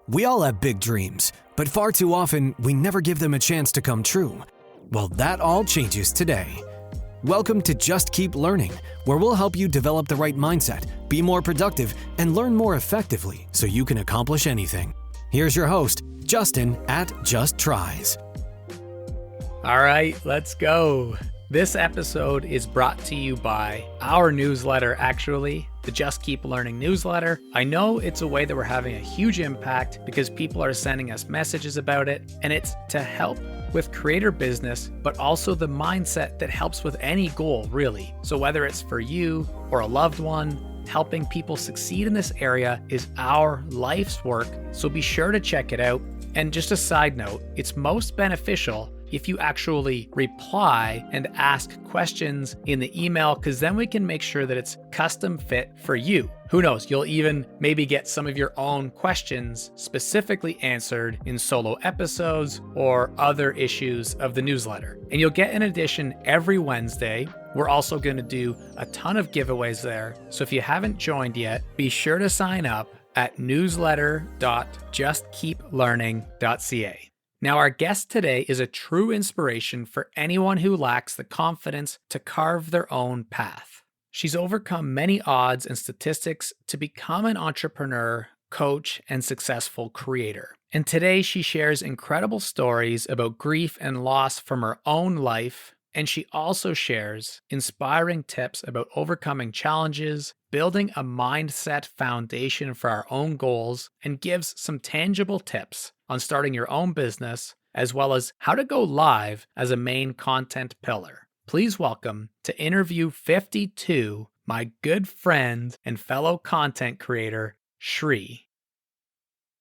We all have big dreams, but far too often we never give them a chance to come true. Well, that all changes today. Welcome to Just Keep Learning, where we'll help you develop the right mindset, be more productive, and learn more effectively so you can accomplish anything. Here's your host, Justin at Just Tries. All right, let's go. This episode is brought to you by our newsletter, actually, the Just Keep Learning newsletter. I know it's a way that we're having a huge impact because people are sending us messages about it, and it's to help with creator business, but also the mindset that helps with any goal, really. So whether it's for you or a loved one, helping people succeed in this area is our life's work, so be sure to check it out. And just a side note, it's most beneficial if you actually reply and ask questions in the email, because then we can make sure that it's custom fit for you. Who knows, you'll even maybe get some of your own questions specifically answered in solo episodes or other issues of the newsletter. And you'll get an edition every Wednesday. We're also going to do a ton of giveaways there. So if you haven't joined yet, be sure to sign up at newsletter.justkeeplearning.ca. Now, our guest today is a true inspiration for anyone who lacks the confidence to carve their own path. She's overcome many odds and statistics to become an entrepreneur, coach, and successful creator. And today she shares incredible stories about grief and loss from her own life. And she also shares inspiring tips about overcoming challenges, building a mindset foundation for our own goals, and gives some tangible tips on starting your own business, as well as how to go live as a main content pillar. Please welcome to interview 52, my good friend and fellow content creator, Shri.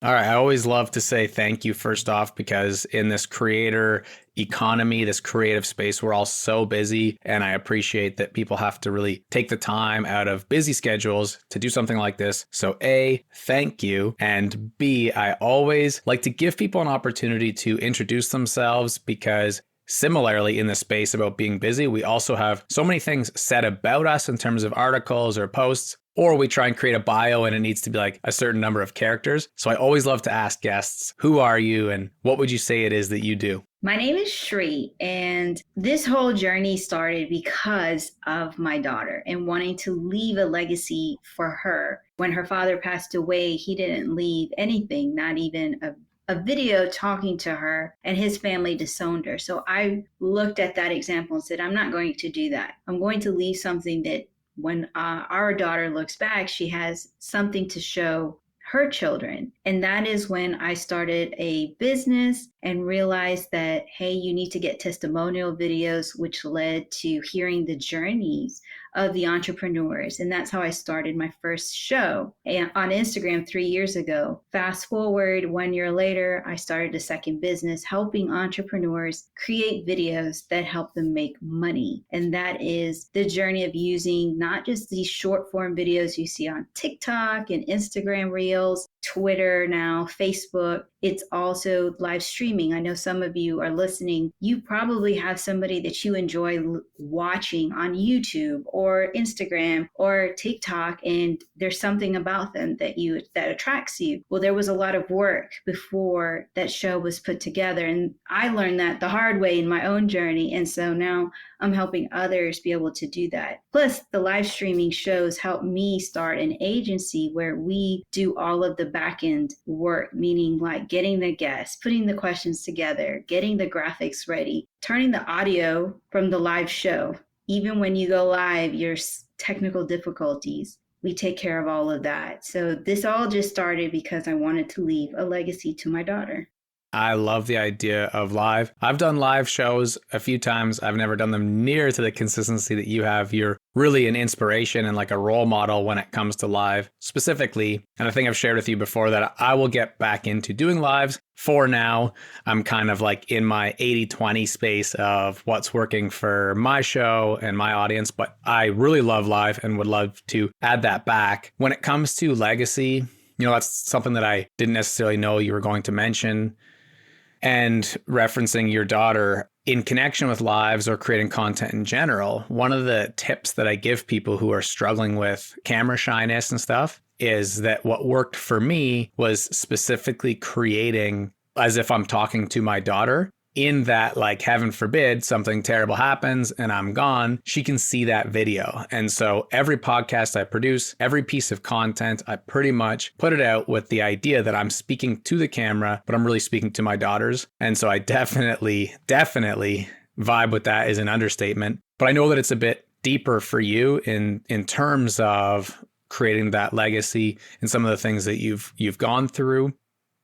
All right, I always love to say thank you first off, because in this creator economy, this creative space, we're all so busy, and I appreciate that people have to really take the time out of busy schedules to do something like this. So A, thank you, and B, I always like to give people an opportunity to introduce themselves, because similarly, in the space about being busy, we also have so many things said about us in terms of articles or posts, or we try and create a bio and it needs to be like a certain number of characters. So I always love to ask guests, who are you and what would you say it is that you do? My name is Shri, and this whole journey started because of my daughter and wanting to leave a legacy for her. When her father passed away, he didn't leave anything, not even a video talking to her, and his family disowned her. So I looked at that example and said, I'm not going to do that. I'm going to leave something that when our daughter looks back, she has something to show her children. And that is when I started a business and realized that, hey, you need to get testimonial videos, which led to hearing the journeys of the entrepreneurs. And that's how I started my first show on Instagram 3 years ago. Fast forward 1 year later, I started a second business helping entrepreneurs create videos that help them make money. And that is the journey of using not just these short form videos you see on TikTok and Instagram Reels, Twitter now, Facebook. It's also live streaming. I know some of you are listening. You probably have somebody that you enjoy watching on YouTube or Instagram or TikTok, and there's something about them that attracts you. Well, there was a lot of work before that show was put together, and I learned that the hard way in my own journey. And so now I'm helping others be able to do that. Plus, the live streaming shows help me start an agency where we do all of the back end work, meaning like getting the guests, putting the questions together, getting the graphics ready, turning the audio from the live show. Even when you go live, there's technical difficulties. We take care of all of that. So this all just started because I wanted to leave a legacy to my daughter. I love the idea of live. I've done live shows a few times. I've never done them near to the consistency that you have. You're really an inspiration and like a role model when it comes to live specifically. And I think I've shared with you before that I will get back into doing lives. For now, I'm kind of like in my 80-20 space of what's working for my show and my audience, but I really love live and would love to add that back. When it comes to legacy, that's something that I didn't necessarily know you were going to mention. And referencing your daughter in connection with lives or creating content in general, one of the tips that I give people who are struggling with camera shyness and stuff is that what worked for me was specifically creating as if I'm talking to my daughter, in that, like, heaven forbid something terrible happens and I'm gone, she can see that video. And so every podcast I produce, every piece of content, I pretty much put it out with the idea that I'm speaking to the camera, but I'm really speaking to my daughters. And so I definitely vibe with that is an understatement. But I know that it's a bit deeper for you in terms of creating that legacy and some of the things that you've gone through.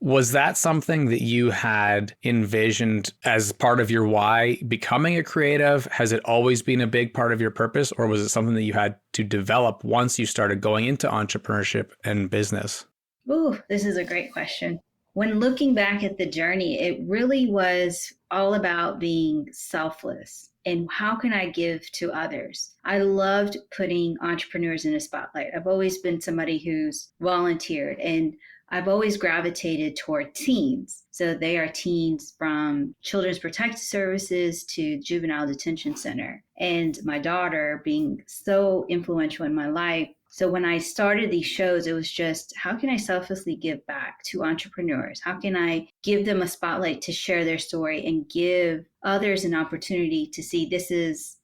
Was that something that you had envisioned as part of your why becoming a creative? Has it always been a big part of your purpose, or was it something that you had to develop once you started going into entrepreneurship and business? Ooh, this is a great question. When looking back at the journey, it really was all about being selfless and how can I give to others? I loved putting entrepreneurs in a spotlight. I've always been somebody who's volunteered, and I've always gravitated toward teens. So they are teens from Children's Protective Services to Juvenile Detention Center. And my daughter being so influential in my life. So when I started these shows, it was just, how can I selflessly give back to entrepreneurs? How can I give them a spotlight to share their story and give others an opportunity to see this is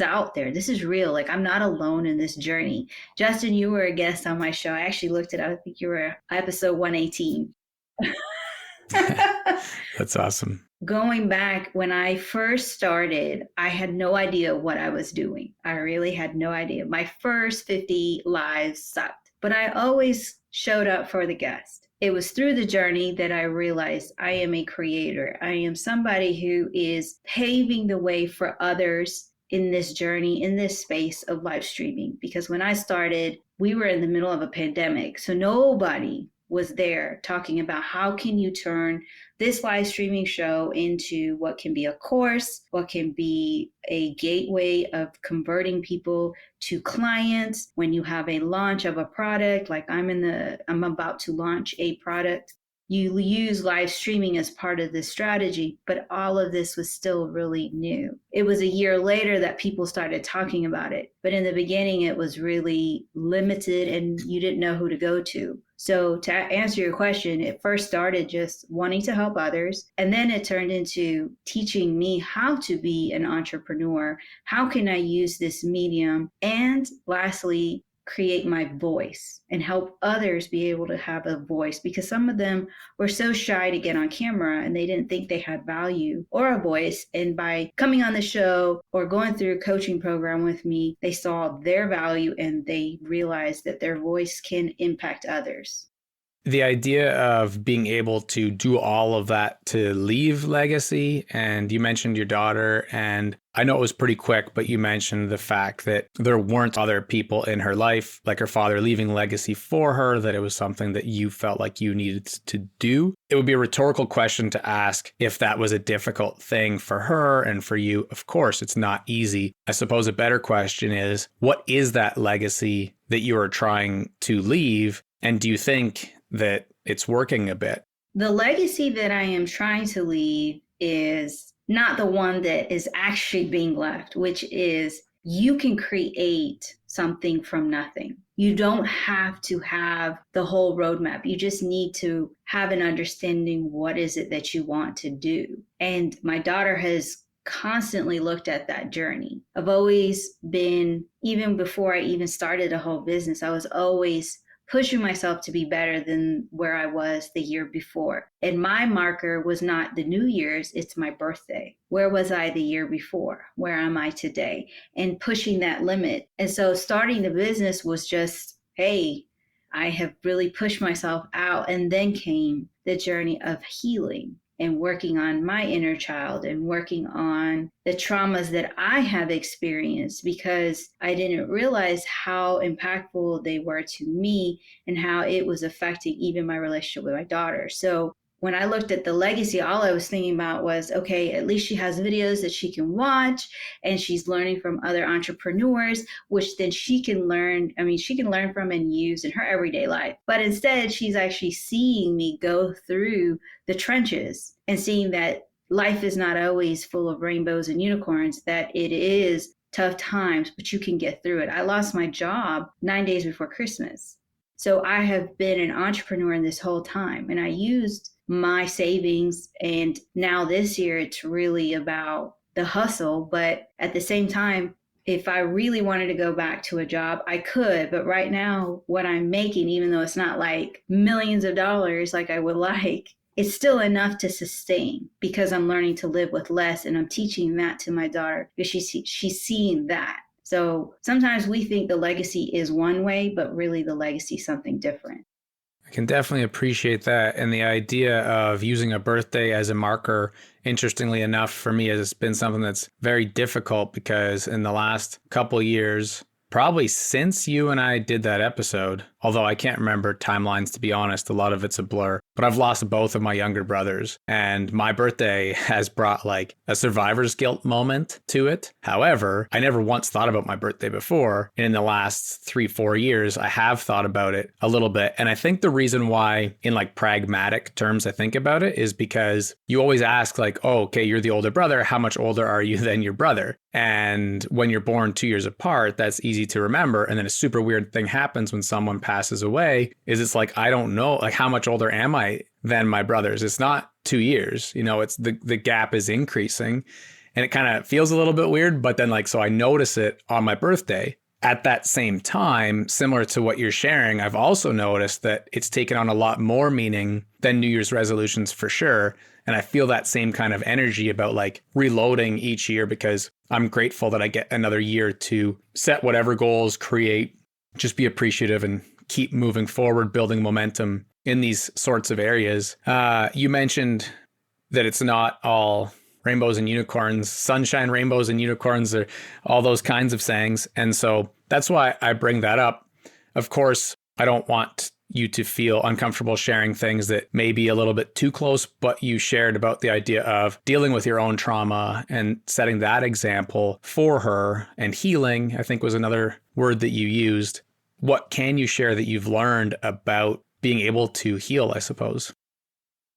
out there. This is real. Like, I'm not alone in this journey. Justin, you were a guest on my show. I actually looked it up. I think you were episode 118. That's awesome. Going back, when I first started, I had no idea what I was doing. I really had no idea. My first 50 lives sucked, but I always showed up for the guest. It was through the journey that I realized I am a creator. I am somebody who is paving the way for others in this journey, in this space of live streaming. Because when I started, we were in the middle of a pandemic. So nobody was there talking about how can you turn this live streaming show into what can be a course, what can be a gateway of converting people to clients. When you have a launch of a product, like I'm about to launch a product, you use live streaming as part of this strategy, but all of this was still really new. It was a year later that people started talking about it, but in the beginning it was really limited and you didn't know who to go to. So to answer your question, it first started just wanting to help others, and then it turned into teaching me how to be an entrepreneur. How can I use this medium? And lastly, create my voice and help others be able to have a voice, because some of them were so shy to get on camera and they didn't think they had value or a voice. And by coming on the show or going through a coaching program with me, they saw their value and they realized that their voice can impact others. The idea of being able to do all of that to leave legacy, and you mentioned your daughter, and I know it was pretty quick, but you mentioned the fact that there weren't other people in her life, like her father, leaving legacy for her, that it was something that you felt like you needed to do. It would be a rhetorical question to ask if that was a difficult thing for her and for you. Of course, it's not easy. I suppose a better question is, what is that legacy that you are trying to leave? And do you think that it's working a bit? The legacy that I am trying to leave is not the one that is actually being left, which is you can create something from nothing. You don't have to have the whole roadmap. You just need to have an understanding what is it that you want to do. And my daughter has constantly looked at that journey. I've always been, even before I even started a whole business, I was always pushing myself to be better than where I was the year before. And my marker was not the New Year's, it's my birthday. Where was I the year before? Where am I today? And pushing that limit. And so starting the business was just, hey, I have really pushed myself out. And then came the journey of healing and working on my inner child and working on the traumas that I have experienced, because I didn't realize how impactful they were to me and how it was affecting even my relationship with my daughter. So when I looked at the legacy, all I was thinking about was, okay, at least she has videos that she can watch and she's learning from other entrepreneurs, which then she can learn from and use in her everyday life. But instead, she's actually seeing me go through the trenches and seeing that life is not always full of rainbows and unicorns, that it is tough times, but you can get through it. I lost my job 9 days before Christmas. So I have been an entrepreneur in this whole time, and I used my savings. And now this year, it's really about the hustle. But at the same time, if I really wanted to go back to a job, I could. But right now, what I'm making, even though it's not like millions of dollars like I would like, it's still enough to sustain because I'm learning to live with less. And I'm teaching that to my daughter because she's seeing that. So sometimes we think the legacy is one way, but really the legacy is something different. I can definitely appreciate that. And the idea of using a birthday as a marker, interestingly enough, for me, has been something that's very difficult because in the last couple of years, probably since you and I did that episode, although I can't remember timelines, to be honest, a lot of it's a blur, but I've lost both of my younger brothers. And my birthday has brought like a survivor's guilt moment to it. However, I never once thought about my birthday before. And in the last 3-4 years, I have thought about it a little bit. And I think the reason why, in like pragmatic terms, I think about it is because you always ask like, oh, okay, you're the older brother. How much older are you than your brother? And when you're born 2 years apart, that's easy to remember. And then a super weird thing happens when someone passes away is it's like, I don't know, like how much older am I than my brothers? It's not 2 years, it's the gap is increasing and it kind of feels a little bit weird. But then like, so I notice it on my birthday. At that same time, similar to what you're sharing, I've also noticed that it's taken on a lot more meaning than New Year's resolutions for sure. And I feel that same kind of energy about like reloading each year because I'm grateful that I get another year to set whatever goals, create, just be appreciative and keep moving forward, building momentum in these sorts of areas. You mentioned that it's not all rainbows and unicorns, sunshine, rainbows and unicorns, or all those kinds of sayings. And so that's why I bring that up. Of course, I don't want you to feel uncomfortable sharing things that may be a little bit too close, but you shared about the idea of dealing with your own trauma and setting that example for her, and healing, I think was another word that you used. What can you share that you've learned about being able to heal, I suppose?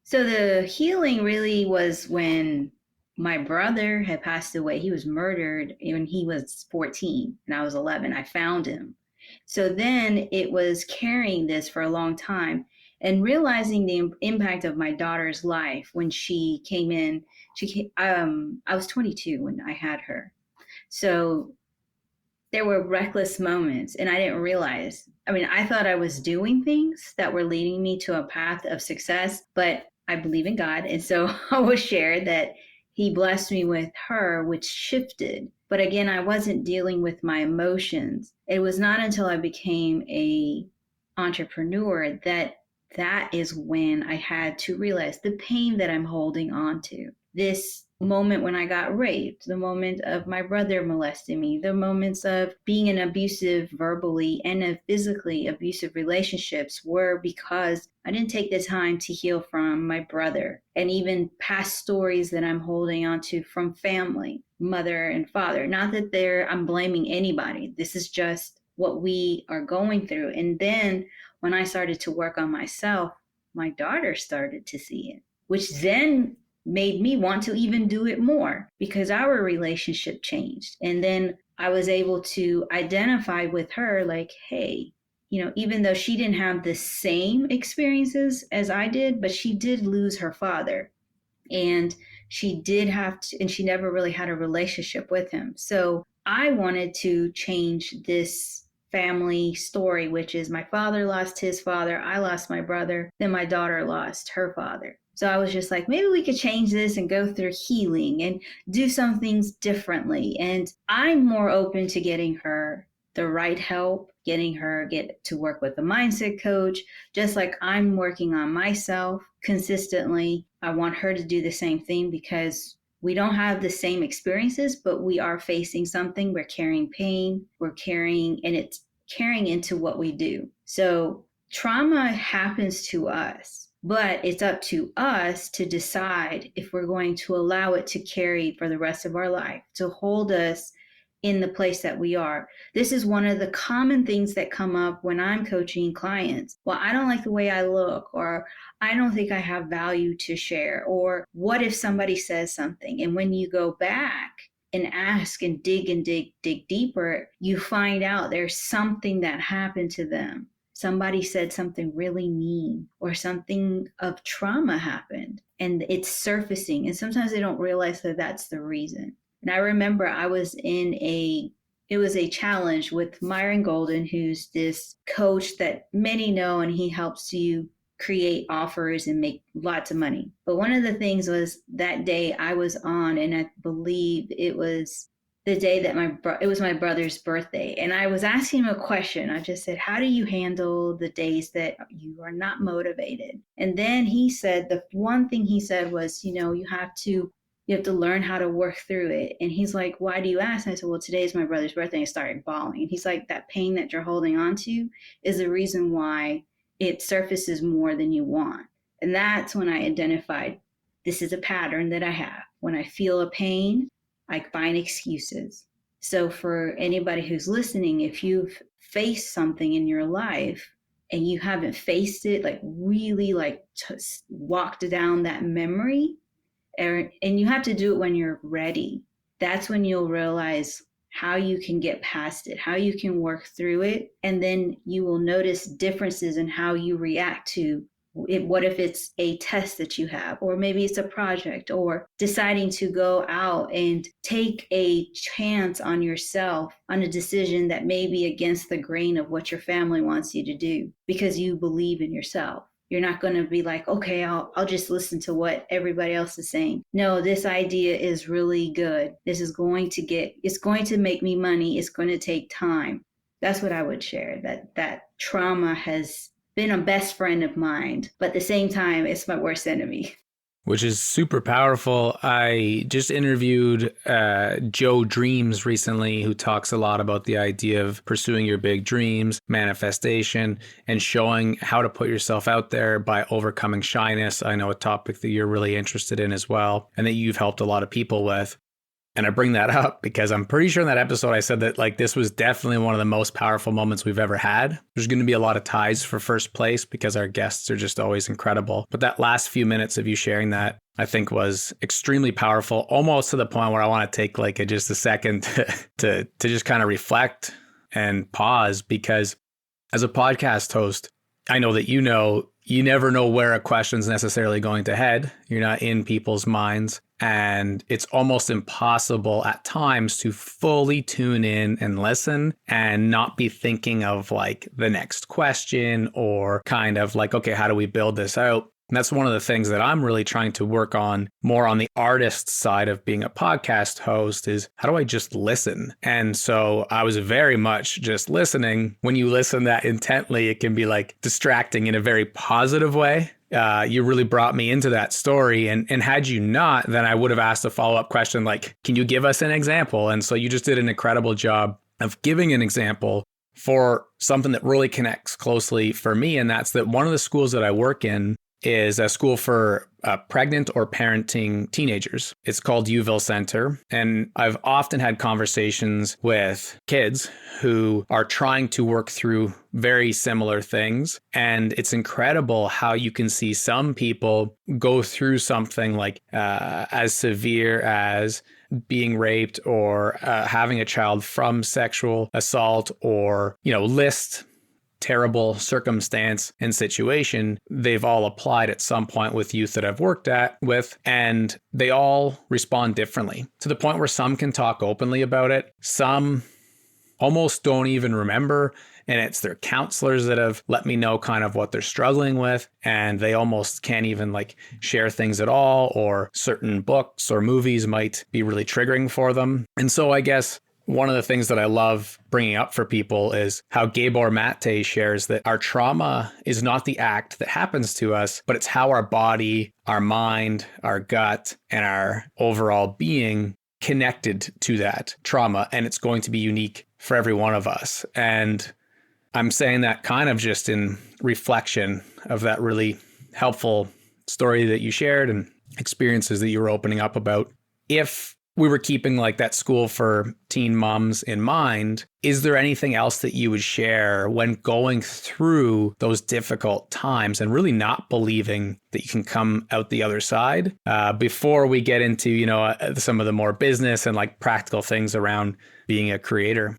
So the healing really was when my brother had passed away. He was murdered when he was 14 and I was 11. I found him. So then it was carrying this for a long time and realizing the impact of my daughter's life when she came in. I was 22 when I had her. So there were reckless moments and I didn't realize. I mean, I thought I was doing things that were leading me to a path of success, but I believe in God. And so I was shared that he blessed me with her, which shifted. But again, I wasn't dealing with my emotions. It was not until I became a entrepreneur that is when I had to realize the pain that I'm holding on to. This moment when I got raped, the moment of my brother molesting me, the moments of being in abusive, verbally and physically abusive relationships were because I didn't take the time to heal from my brother, and even past stories that I'm holding on to from family, mother and father. Not that I'm blaming anybody. This is just what we are going through. And then when I started to work on myself, my daughter started to see it, which then made me want to even do it more because our relationship changed. And then I was able to identify with her like, hey, even though she didn't have the same experiences as I did, but she did lose her father. And she did have to, and she never really had a relationship with him. So I wanted to change this family story, which is my father lost his father, I lost my brother, then my daughter lost her father. So I was just like, maybe we could change this and go through healing and do some things differently. And I'm more open to getting her the right help, getting her get to work with a mindset coach, just like I'm working on myself consistently. I want her to do the same thing because we don't have the same experiences, but we are facing something. We're carrying pain, and it's carrying into what we do. So trauma happens to us, but it's up to us to decide if we're going to allow it to carry for the rest of our life, to hold us in the place that we are. This is one of the common things that come up when I'm coaching clients. Well, I don't like the way I look, or I don't think I have value to share, or what if somebody says something? And when you go back and ask and dig deeper, you find out there's something that happened to them, somebody said something really mean or something of trauma happened and it's surfacing. And sometimes they don't realize that that's the reason. And I remember I was it was a challenge with Myron Golden, who's this coach that many know, and he helps you create offers and make lots of money. But one of the things was that day I was on, and I believe it was the day that it was my brother's birthday. And I was asking him a question. I just said, how do you handle the days that you are not motivated? And then he said, the one thing he said was, you have to learn how to work through it. And he's like, why do you ask? And I said, well, today is my brother's birthday. And I started bawling. And he's like, that pain that you're holding on to is the reason why it surfaces more than you want. And that's when I identified this is a pattern that I have. When I feel a pain, I find excuses. So for anybody who's listening, if you've faced something in your life and you haven't faced it, like really walked down that memory, and you have to do it when you're ready. That's when you'll realize how you can get past it, how you can work through it. And then you will notice differences in how you react to it. What if it's a test that you have, or maybe it's a project, or deciding to go out and take a chance on yourself on a decision that may be against the grain of what your family wants you to do because you believe in yourself. You're not going to be like, okay, I'll just listen to what everybody else is saying. No, this idea is really good. This is it's going to make me money. It's going to take time. That's what I would share, that trauma has been a best friend of mine, but at the same time, it's my worst enemy. Which is super powerful. I just interviewed Joe Dreams recently, who talks a lot about the idea of pursuing your big dreams, manifestation, and showing how to put yourself out there by overcoming shyness. I know a topic that you're really interested in as well, and that you've helped a lot of people with. And I bring that up because I'm pretty sure in that episode I said that this was definitely one of the most powerful moments we've ever had. There's going to be a lot of ties for first place because our guests are just always incredible. But that last few minutes of you sharing that, I think, was extremely powerful, almost to the point where I want to take just a second to just kind of reflect and pause, because as a podcast host, I know that you never know where a question's necessarily going to head. You're not in people's minds. And it's almost impossible at times to fully tune in and listen and not be thinking of the next question or kind of okay, how do we build this out? And that's one of the things that I'm really trying to work on more on the artist side of being a podcast host is how do I just listen? And so I was very much just listening. When you listen that intently, it can be distracting in a very positive way. You really brought me into that story. And had you not, then I would have asked a follow-up question can you give us an example? And so you just did an incredible job of giving an example for something that really connects closely for me. And that's that one of the schools that I work in is a school for pregnant or parenting teenagers. It's called Uville Center. And I've often had conversations with kids who are trying to work through very similar things. And it's incredible how you can see some people go through something as severe as being raped or having a child from sexual assault or, list terrible circumstance and situation they've all applied at some point with youth that I've worked with, and they all respond differently to the point where some can talk openly about it. Some almost don't even remember, and it's their counselors that have let me know kind of what they're struggling with, and they almost can't even share things at all, or certain books or movies might be really triggering for them. And so I guess one of the things that I love bringing up for people is how Gabor Mate shares that our trauma is not the act that happens to us, but it's how our body, our mind, our gut, and our overall being connected to that trauma. And it's going to be unique for every one of us. And I'm saying that kind of just in reflection of that really helpful story that you shared and experiences that you were opening up about. If we were keeping that school for teen moms in mind, is there anything else that you would share when going through those difficult times and really not believing that you can come out the other side before we get into, some of the more business and practical things around being a creator?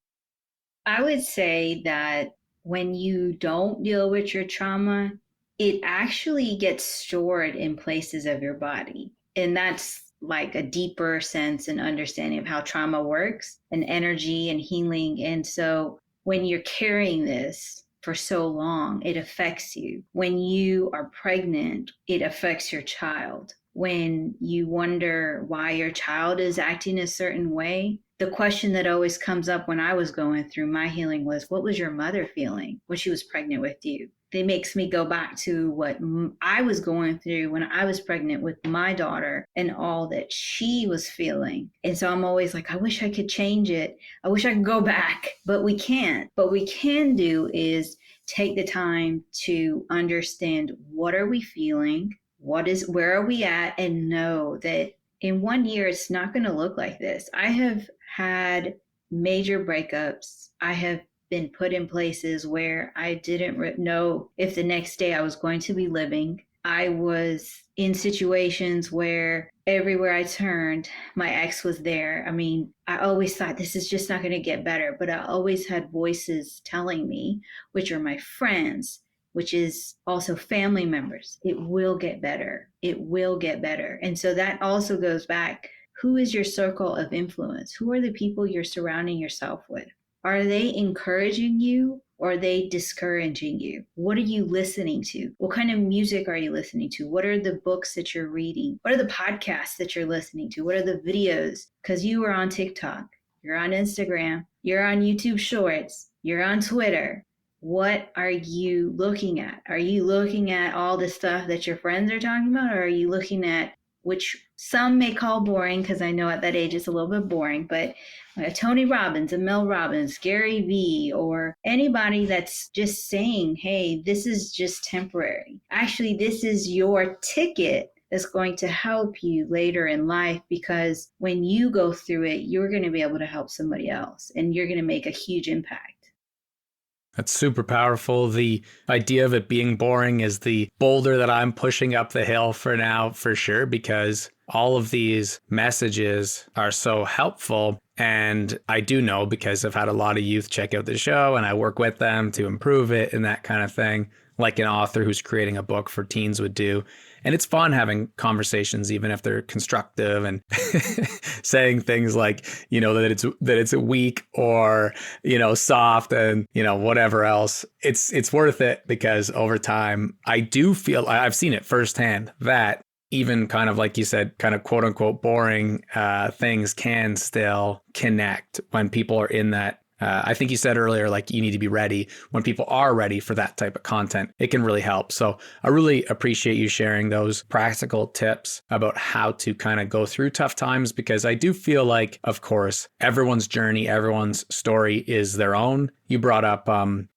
I would say that when you don't deal with your trauma, it actually gets stored in places of your body. And that's like a deeper sense and understanding of how trauma works and energy and healing. And so when you're carrying this for so long, it affects you. When you are pregnant, it affects your child. When you wonder why your child is acting a certain way, the question that always comes up when I was going through my healing was, what was your mother feeling when she was pregnant with you? It makes me go back to what I was going through when I was pregnant with my daughter and all that she was feeling. And so I'm always like, I wish I could change it. I wish I could go back, but we can't. What we can do is take the time to understand, what are we feeling? Where are we at? And know that in 1 year, it's not going to look like this. I have had major breakups. I have been put in places where I didn't know if the next day I was going to be living. I was in situations where everywhere I turned, my ex was there. I mean, I always thought this is just not going to get better, but I always had voices telling me, which are my friends, which is also family members, it will get better. It will get better. And so that also goes back. Who is your circle of influence? Who are the people you're surrounding yourself with? Are they encouraging you, or are they discouraging you? What are you listening to? What kind of music are you listening to? What are the books that you're reading? What are the podcasts that you're listening to? What are the videos? Because you are on TikTok, you're on Instagram, you're on YouTube Shorts, you're on Twitter. What are you looking at? Are you looking at all the stuff that your friends are talking about, or are you looking at, which some may call boring, because I know at that age it's a little bit boring, but Tony Robbins and Mel Robbins, Gary Vee, or anybody that's just saying, hey, this is just temporary. Actually, this is your ticket that's going to help you later in life, because when you go through it, you're going to be able to help somebody else, and you're going to make a huge impact. That's super powerful. The idea of it being boring is the boulder that I'm pushing up the hill for now, for sure, because all of these messages are so helpful. And I do know, because I've had a lot of youth check out the show and I work with them to improve it and that kind of thing, like an author who's creating a book for teens would do. And it's fun having conversations, even if they're constructive, and saying things like, that it's weak or, soft and, whatever else. It's worth it, because over time, I do feel, I've seen it firsthand, that even kind of like you said, kind of quote unquote boring things can still connect when people are in that. I think you said earlier, like, you need to be ready. When people are ready for that type of content, it can really help. So I really appreciate you sharing those practical tips about how to kind of go through tough times, because I do feel like, of course, everyone's journey, everyone's story is their own. You brought up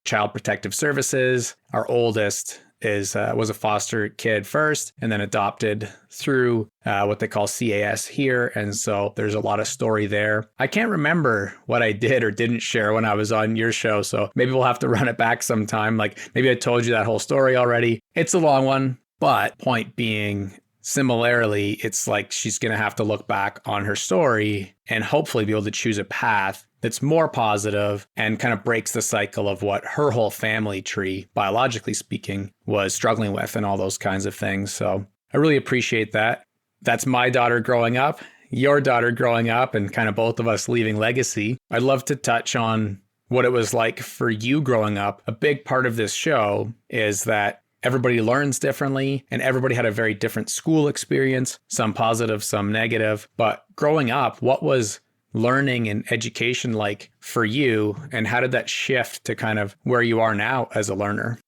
Child Protective Services. Our oldest was a foster kid first, and then adopted through what they call CAS here. And so there's a lot of story there. I can't remember what I did or didn't share when I was on your show, so maybe we'll have to run it back sometime. Like, maybe I told you that whole story already. It's a long one, but point being, similarly, it's like she's going to have to look back on her story and hopefully be able to choose a path that's more positive and kind of breaks the cycle of what her whole family tree, biologically speaking, was struggling with and all those kinds of things. So I really appreciate that. That's my daughter growing up, your daughter growing up, and kind of both of us leaving legacy. I'd love to touch on what it was like for you growing up. A big part of this show is that everybody learns differently, and everybody had a very different school experience, some positive, some negative. But growing up, what was learning and education like for you, and how did that shift to kind of where you are now as a learner?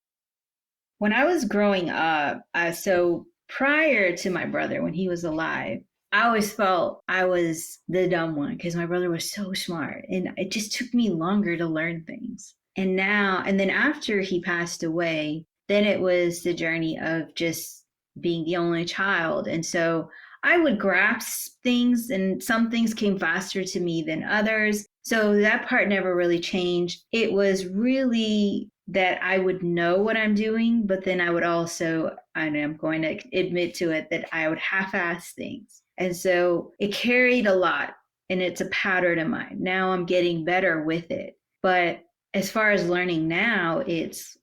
When I was growing up, so prior to my brother, when he was alive, I always felt I was the dumb one, because my brother was so smart, and it just took me longer to learn things. And then after he passed away, then it was the journey of just being the only child. And so I would grasp things, and some things came faster to me than others. So that part never really changed. It was really that I would know what I'm doing, but then I would also, and I'm going to admit to it, that I would half-ass things. And so it carried a lot, and it's a pattern of mine. Now I'm getting better with it. But As far as learning now, it's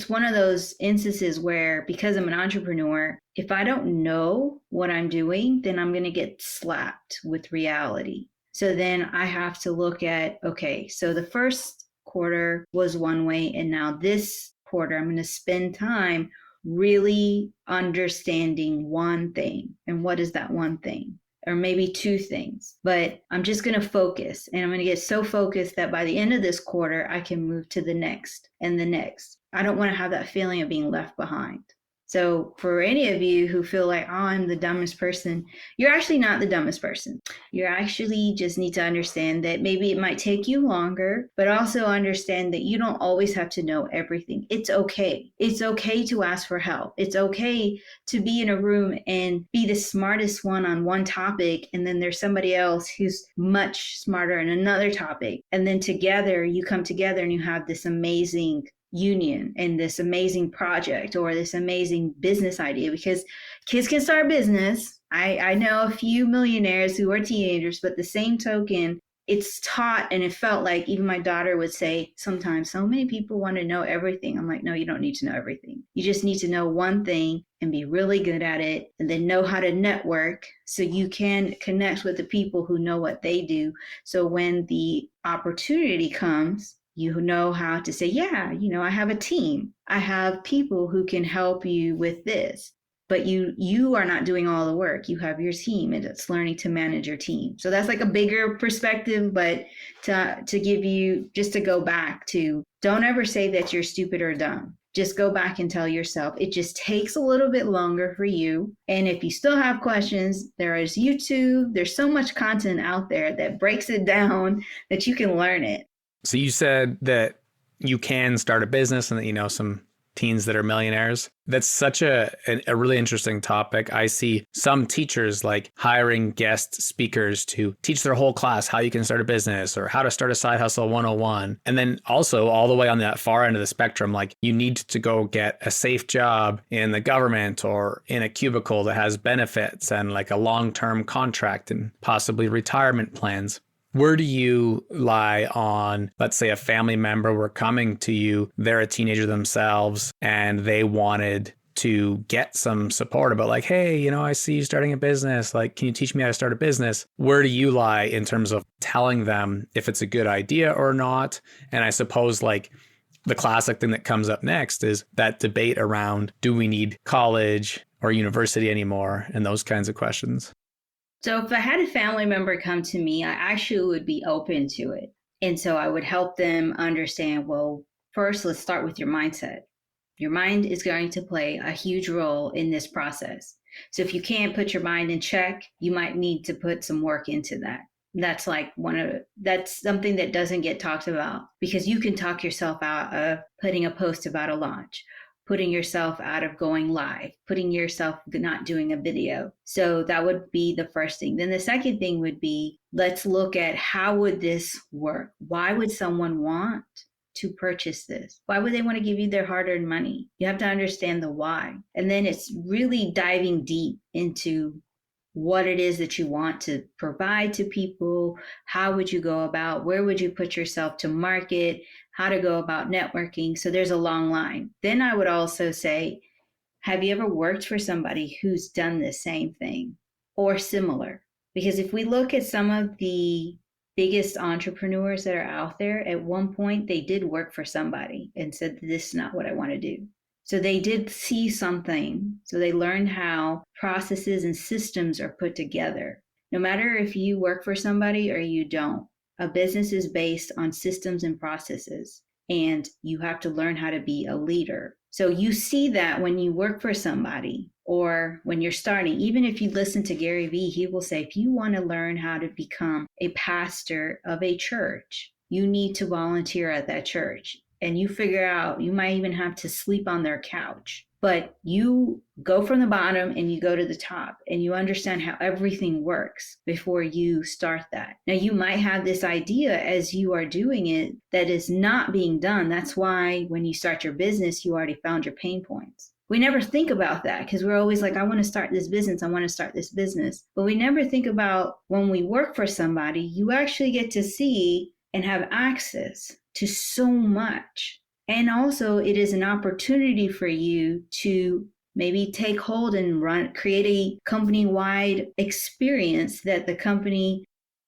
one of those instances where, because I'm an entrepreneur, if I don't know what I'm doing, then I'm going to get slapped with reality. So then I have to look at, okay, so the first quarter was one way, and now this quarter I'm going to spend time really understanding one thing. And what is that one thing? Or maybe two things, but I'm just going to focus, and I'm going to get so focused that by the end of this quarter, I can move to the next and the next. I don't want to have that feeling of being left behind. So for any of you who feel like, oh, I'm the dumbest person, you're actually not the dumbest person. You actually just need to understand that maybe it might take you longer, but also understand that you don't always have to know everything. It's okay. It's okay to ask for help. It's okay to be in a room and be the smartest one on one topic, and then there's somebody else who's much smarter in another topic. And then together, you come together and you have this amazing union and this amazing project or this amazing business idea, because kids can start business. I know a few millionaires who are teenagers, but the same token, it's taught, and it felt like even my daughter would say sometimes, so many people want to know everything. I'm like, no, you don't need to know everything. You just need to know one thing and be really good at it, and then know how to network so you can connect with the people who know what they do. So when the opportunity comes, you know how to say, yeah, I have a team. I have people who can help you with this. But you are not doing all the work. You have your team, and it's learning to manage your team. So that's like a bigger perspective, but to give you, just to go back to, don't ever say that you're stupid or dumb. Just go back and tell yourself, it just takes a little bit longer for you. And if you still have questions, there is YouTube. There's so much content out there that breaks it down that you can learn it. So you said that you can start a business and that you know some teens that are millionaires. That's such a really interesting topic. I see some teachers like hiring guest speakers to teach their whole class how you can start a business or how to start a side hustle 101. And then also all the way on that far end of the spectrum, like you need to go get a safe job in the government or in a cubicle that has benefits and like a long-term contract and possibly retirement plans. Where do you lie on, let's say a family member were coming to you, they're a teenager themselves, and they wanted to get some support about like, hey, I see you starting a business. Like, can you teach me how to start a business? Where do you lie in terms of telling them if it's a good idea or not? And I suppose like the classic thing that comes up next is that debate around, do we need college or university anymore? And those kinds of questions. So if I had a family member come to me, I actually would be open to it. And so I would help them understand, well, first, let's start with your mindset. Your mind is going to play a huge role in this process. So if you can't put your mind in check, you might need to put some work into that. That's like that's something that doesn't get talked about, because you can talk yourself out of putting a post about a launch, putting yourself out of going live, putting yourself not doing a video. So that would be the first thing. Then the second thing would be, let's look at how would this work? Why would someone want to purchase this? Why would they want to give you their hard-earned money? You have to understand the why. And then it's really diving deep into what it is that you want to provide to people. How would you go about? Where would you put yourself to market? How to go about networking? So there's a long line. Then I would also say, have you ever worked for somebody who's done the same thing or similar? Because if we look at some of the biggest entrepreneurs that are out there, at one point they did work for somebody and said, this is not what I want to do. So they did see something. So they learned how processes and systems are put together. No matter if you work for somebody or you don't, a business is based on systems and processes, and you have to learn how to be a leader. So you see that when you work for somebody or when you're starting. Even if you listen to Gary Vee, he will say, if you want to learn how to become a pastor of a church, you need to volunteer at that church. And you figure out, you might even have to sleep on their couch, but you go from the bottom and you go to the top, and you understand how everything works before you start that. Now, you might have this idea as you are doing it that is not being done. That's why when you start your business, you already found your pain points. We never think about that because we're always like, I want to start this business. I want to start this business. But we never think about when we work for somebody, you actually get to see and have access to so much. And also, it is an opportunity for you to maybe take hold and create a company-wide experience that the company,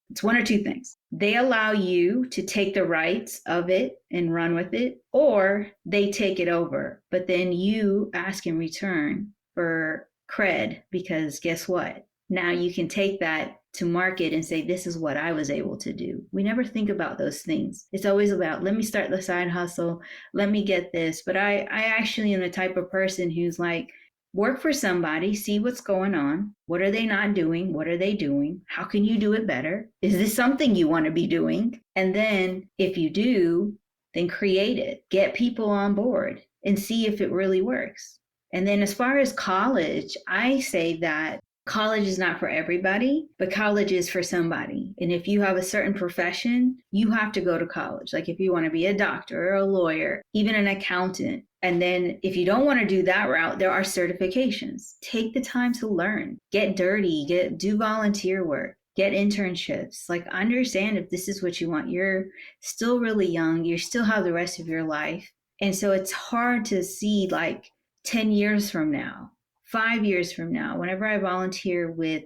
it's one or two things. They allow you to take the rights of it and run with it, or they take it over. But then you ask in return for cred, because guess what? Now you can take that to market and say, this is what I was able to do. We never think about those things. It's always about, let me start the side hustle, let me get this. But I actually am the type of person who's like, work for somebody, see what's going on. What are they not doing? What are they doing? How can you do it better? Is this something you want to be doing? And then if you do, then create it. Get people on board and see if it really works. And then as far as college, I say that college is not for everybody, but college is for somebody. And if you have a certain profession, you have to go to college. Like if you want to be a doctor or a lawyer, even an accountant. And then if you don't want to do that route, there are certifications. Take the time to learn, get dirty, do volunteer work, get internships. Like understand if this is what you want. You're still really young. You still have the rest of your life. And so it's hard to see like 10 years from now, 5 years from now, whenever I volunteer with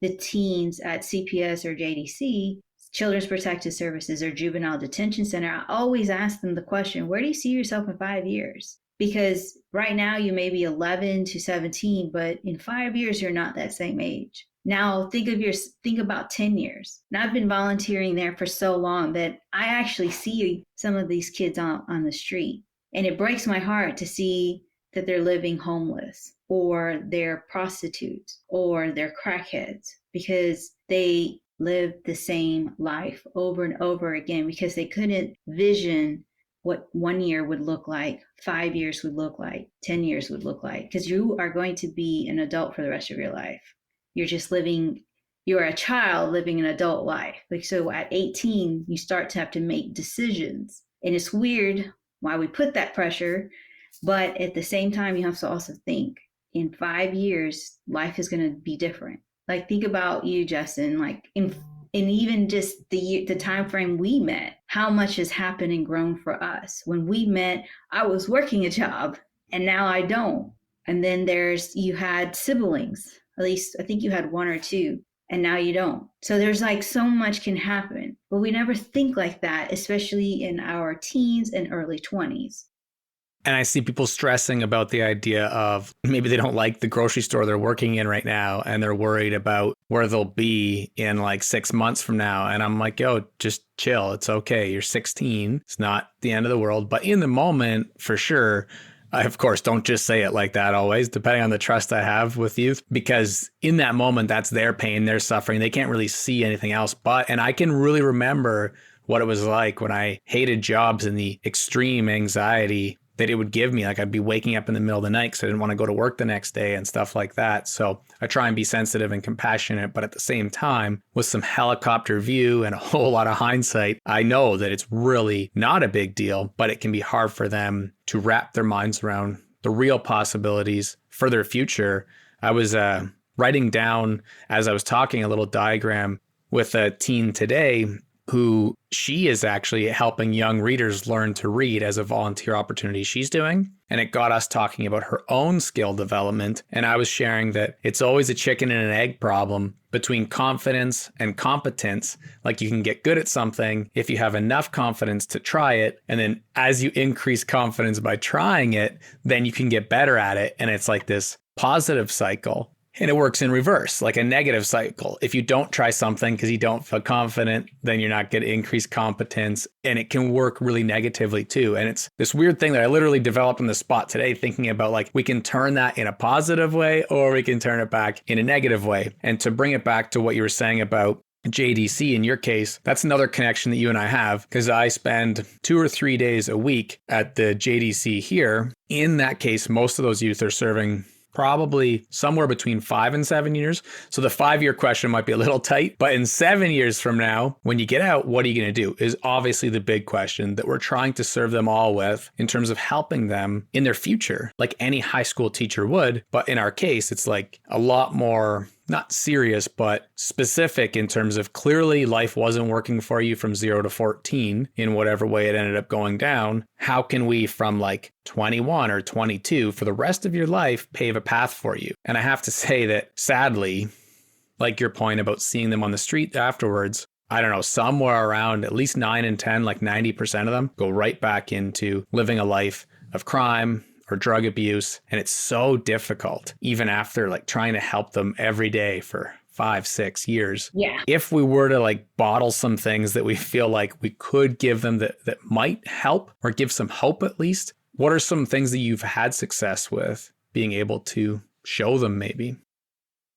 the teens at CPS or JDC, Children's Protective Services or Juvenile Detention Center, I always ask them the question, where do you see yourself in 5 years? Because right now you may be 11 to 17, but in 5 years, you're not that same age. Now think about 10 years. And I've been volunteering there for so long that I actually see some of these kids on the street. And it breaks my heart to see that they're living homeless or they're prostitutes or they're crackheads because they live the same life over and over again because they couldn't vision what 1 year would look like, 5 years would look like, 10 years would look like, because you are going to be an adult for the rest of your life. You're a child living an adult life. Like, so at 18, you start to have to make decisions. And it's weird why we put that pressure. But at the same time, you have to also think in 5 years, life is going to be different. Like think about you, Justin, like in even just the time frame we met, how much has happened and grown for us. When we met, I was working a job and now I don't. And then you had siblings, at least I think you had one or two, and now you don't. So there's like so much can happen, but we never think like that, especially in our teens and early 20s. And I see people stressing about the idea of maybe they don't like the grocery store they're working in right now and they're worried about where they'll be in like 6 months from now. And I'm like, yo, just chill. It's okay. You're 16. It's not the end of the world. But in the moment, for sure, I, of course, don't just say it like that always, depending on the trust I have with youth, because in that moment, that's their pain, their suffering. They can't really see anything else. And I can really remember what it was like when I hated jobs and the extreme anxiety that it would give me. Like I'd be waking up in the middle of the night because I didn't want to go to work the next day and stuff like that. So I try and be sensitive and compassionate, but at the same time, with some helicopter view and a whole lot of hindsight, I know that it's really not a big deal, but it can be hard for them to wrap their minds around the real possibilities for their future. I was writing down, as I was talking, a little diagram with a teen today who she is actually helping young readers learn to read as a volunteer opportunity she's doing. And it got us talking about her own skill development. And I was sharing that it's always a chicken and an egg problem between confidence and competence. Like you can get good at something if you have enough confidence to try it. And then as you increase confidence by trying it, then you can get better at it. And it's like this positive cycle. And it works in reverse, like a negative cycle. If you don't try something because you don't feel confident, then you're not going to increase competence. And it can work really negatively too. And it's this weird thing that I literally developed on the spot today, thinking about like we can turn that in a positive way or we can turn it back in a negative way. And to bring it back to what you were saying about JDC in your case, that's another connection that you and I have because I spend 2 or 3 days a week at the JDC here. In that case, most of those youth are serving probably somewhere between 5 and 7 years. So the 5-year question might be a little tight, but in 7 years from now, when you get out, what are you going to do is obviously the big question that we're trying to serve them all with in terms of helping them in their future, like any high school teacher would. But in our case, it's like a lot more, not serious, but specific in terms of clearly life wasn't working for you from 0 to 14 in whatever way it ended up going down. How can we from like 21 or 22 for the rest of your life pave a path for you? And I have to say that sadly, like your point about seeing them on the street afterwards, I don't know, somewhere around at least 9 and 10, like 90% of them go right back into living a life of crime or drug abuse. And it's so difficult, even after like trying to help them every day for 5, 6 years. Yeah. If we were to like bottle some things that we feel like we could give them that might help or give some hope at least, what are some things that you've had success with being able to show them maybe?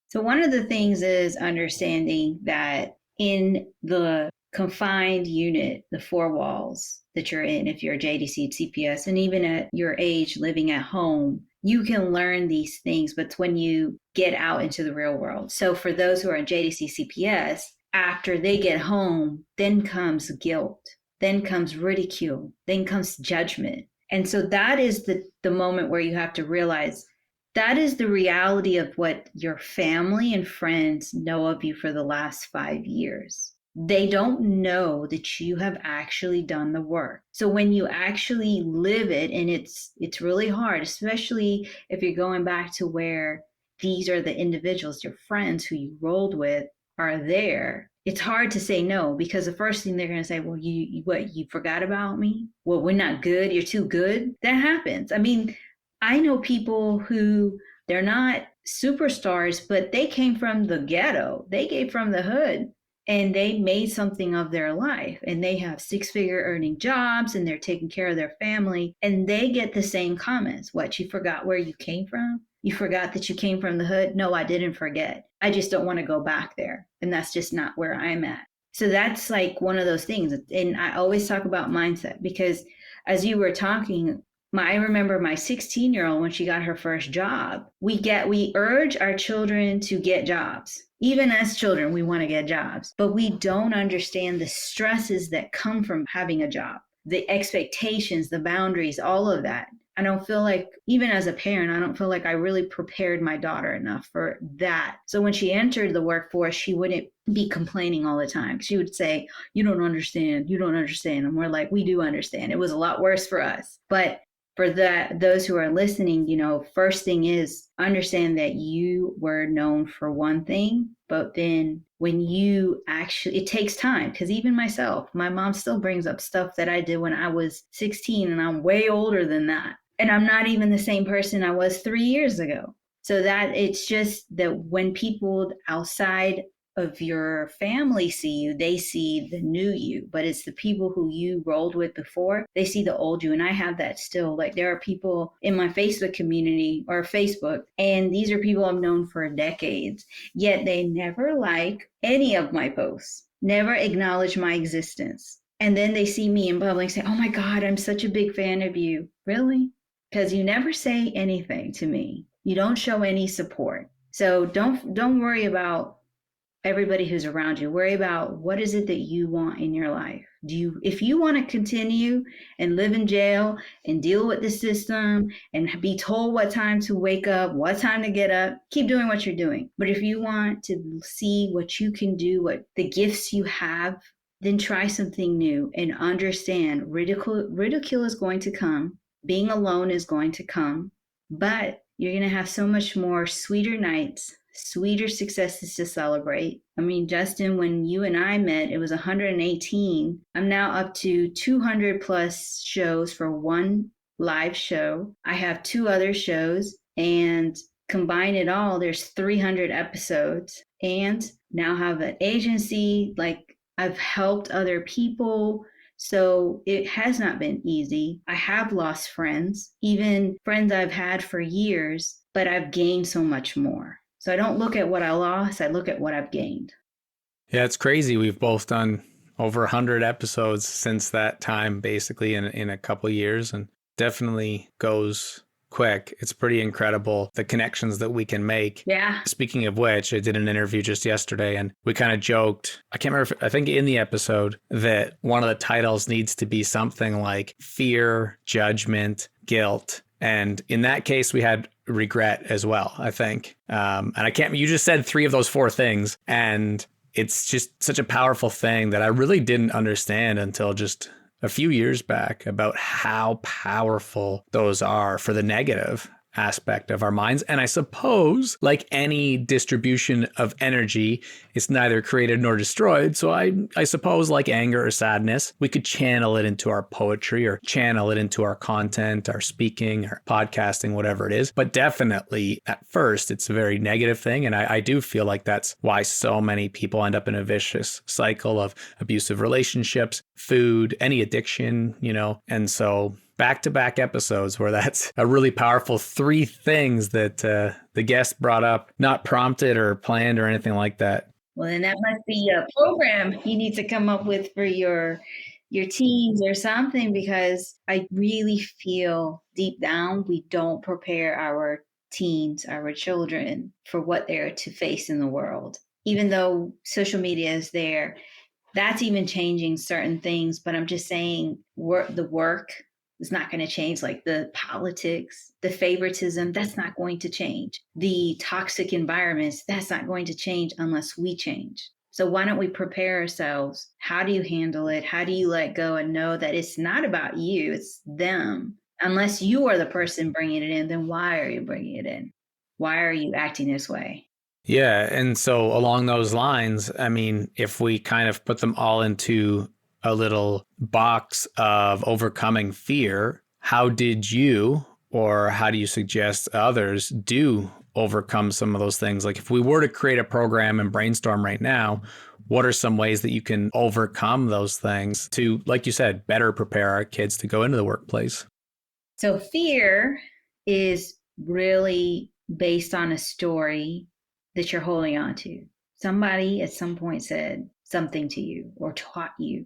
So one of the things is understanding that in the confined unit, the 4 walls that you're in, if you're a JDC, CPS, and even at your age living at home, you can learn these things, but it's when you get out into the real world. So for those who are in JDC, CPS, after they get home, then comes guilt, then comes ridicule, then comes judgment. And so that is the moment where you have to realize that is the reality of what your family and friends know of you for the last 5 years. They don't know that you have actually done the work. So when you actually live it, and it's really hard, especially if you're going back to where these are the individuals, your friends who you rolled with are there. It's hard to say no, because the first thing they're going to say, well, you forgot about me? Well, we're not good. You're too good. That happens. I mean, I know people who they're not superstars, but they came from the ghetto. They came from the hood and they made something of their life, and they have 6-figure earning jobs and they're taking care of their family, and they get the same comments. What, you forgot where you came from? You forgot that you came from the hood? No, I didn't forget. I just don't want to go back there. And that's just not where I'm at. So that's like one of those things. And I always talk about mindset, because as you were talking, I remember my 16-year-old, when she got her first job, we urge our children to get jobs. Even as children, we want to get jobs, but we don't understand the stresses that come from having a job, the expectations, the boundaries, all of that. I don't feel like, even as a parent, I don't feel like I really prepared my daughter enough for that. So when she entered the workforce, she wouldn't be complaining all the time. She would say, you don't understand. And we're like, we do understand. It was a lot worse for us. But for those who are listening, first thing is understand that you were known for one thing, but then when you actually, it takes time, because even myself, my mom still brings up stuff that I did when I was 16, and I'm way older than that. And I'm not even the same person I was 3 years ago. So that it's just that when people outside of your family see you, they see the new you, but it's the people who you rolled with before, they see the old you. And I have that still. Like, there are people in my Facebook community or Facebook, and these are people I've known for decades, yet they never like any of my posts, never acknowledge my existence. And then they see me in public and say, oh my God, I'm such a big fan of you. Really? Because you never say anything to me. You don't show any support. So don't worry about everybody who's around you. Worry about what is it that you want in your life. If you want to continue and live in jail and deal with the system and be told what time to wake up, what time to get up, keep doing what you're doing. But if you want to see what you can do, what the gifts you have, then try something new and understand ridicule is going to come. Being alone is going to come, but you're going to have so much more sweeter nights, sweeter successes to celebrate. I mean, Justin, when you and I met, it was 118. I'm now up to 200 plus shows for one live show. I have 2 other shows, and combine it all, there's 300 episodes, and now have an agency. Like, I've helped other people. So it has not been easy. I have lost friends, even friends I've had for years, but I've gained so much more. So I don't look at what I lost, I look at what I've gained. Yeah, it's crazy. We've both done over 100 episodes since that time, basically in a couple of years, and definitely goes quick. It's pretty incredible, the connections that we can make. Yeah. Speaking of which, I did an interview just yesterday, and we kind of joked, I can't remember, I think in the episode, that one of the titles needs to be something like fear, judgment, guilt. And in that case, we had regret as well, I think. You just said 3 of those 4 things, and it's just such a powerful thing that I really didn't understand until just a few years back about how powerful those are for the negative aspect of our minds. And I suppose, like any distribution of energy, it's neither created nor destroyed. So I suppose, like anger or sadness, we could channel it into our poetry or channel it into our content, our speaking, our podcasting, whatever it is. But definitely at first, it's a very negative thing. And I do feel like that's why so many people end up in a vicious cycle of abusive relationships, food, any addiction, and so back-to-back episodes where that's a really powerful 3 things that the guest brought up, not prompted or planned or anything like that. Well, then that must be a program you need to come up with for your teams or something, because I really feel deep down we don't prepare our teens, our children, for what they're to face in the world. Even though social media is there, that's even changing certain things. But I'm just saying the work is not going to change, like the politics, the favoritism, that's not going to change. The toxic environments, that's not going to change unless we change. So why don't we prepare ourselves? How do you handle it? How do you let go and know that it's not about you, it's them? Unless you are the person bringing it in, then why are you bringing it in? Why are you acting this way? Yeah. And so along those lines, I mean, if we kind of put them all into a little box of overcoming fear, how did you, or how do you suggest others do overcome some of those things? Like if we were to create a program and brainstorm right now, what are some ways that you can overcome those things to, like you said, better prepare our kids to go into the workplace? So fear is really based on a story that you're holding on to. Somebody at some point said something to you or taught you,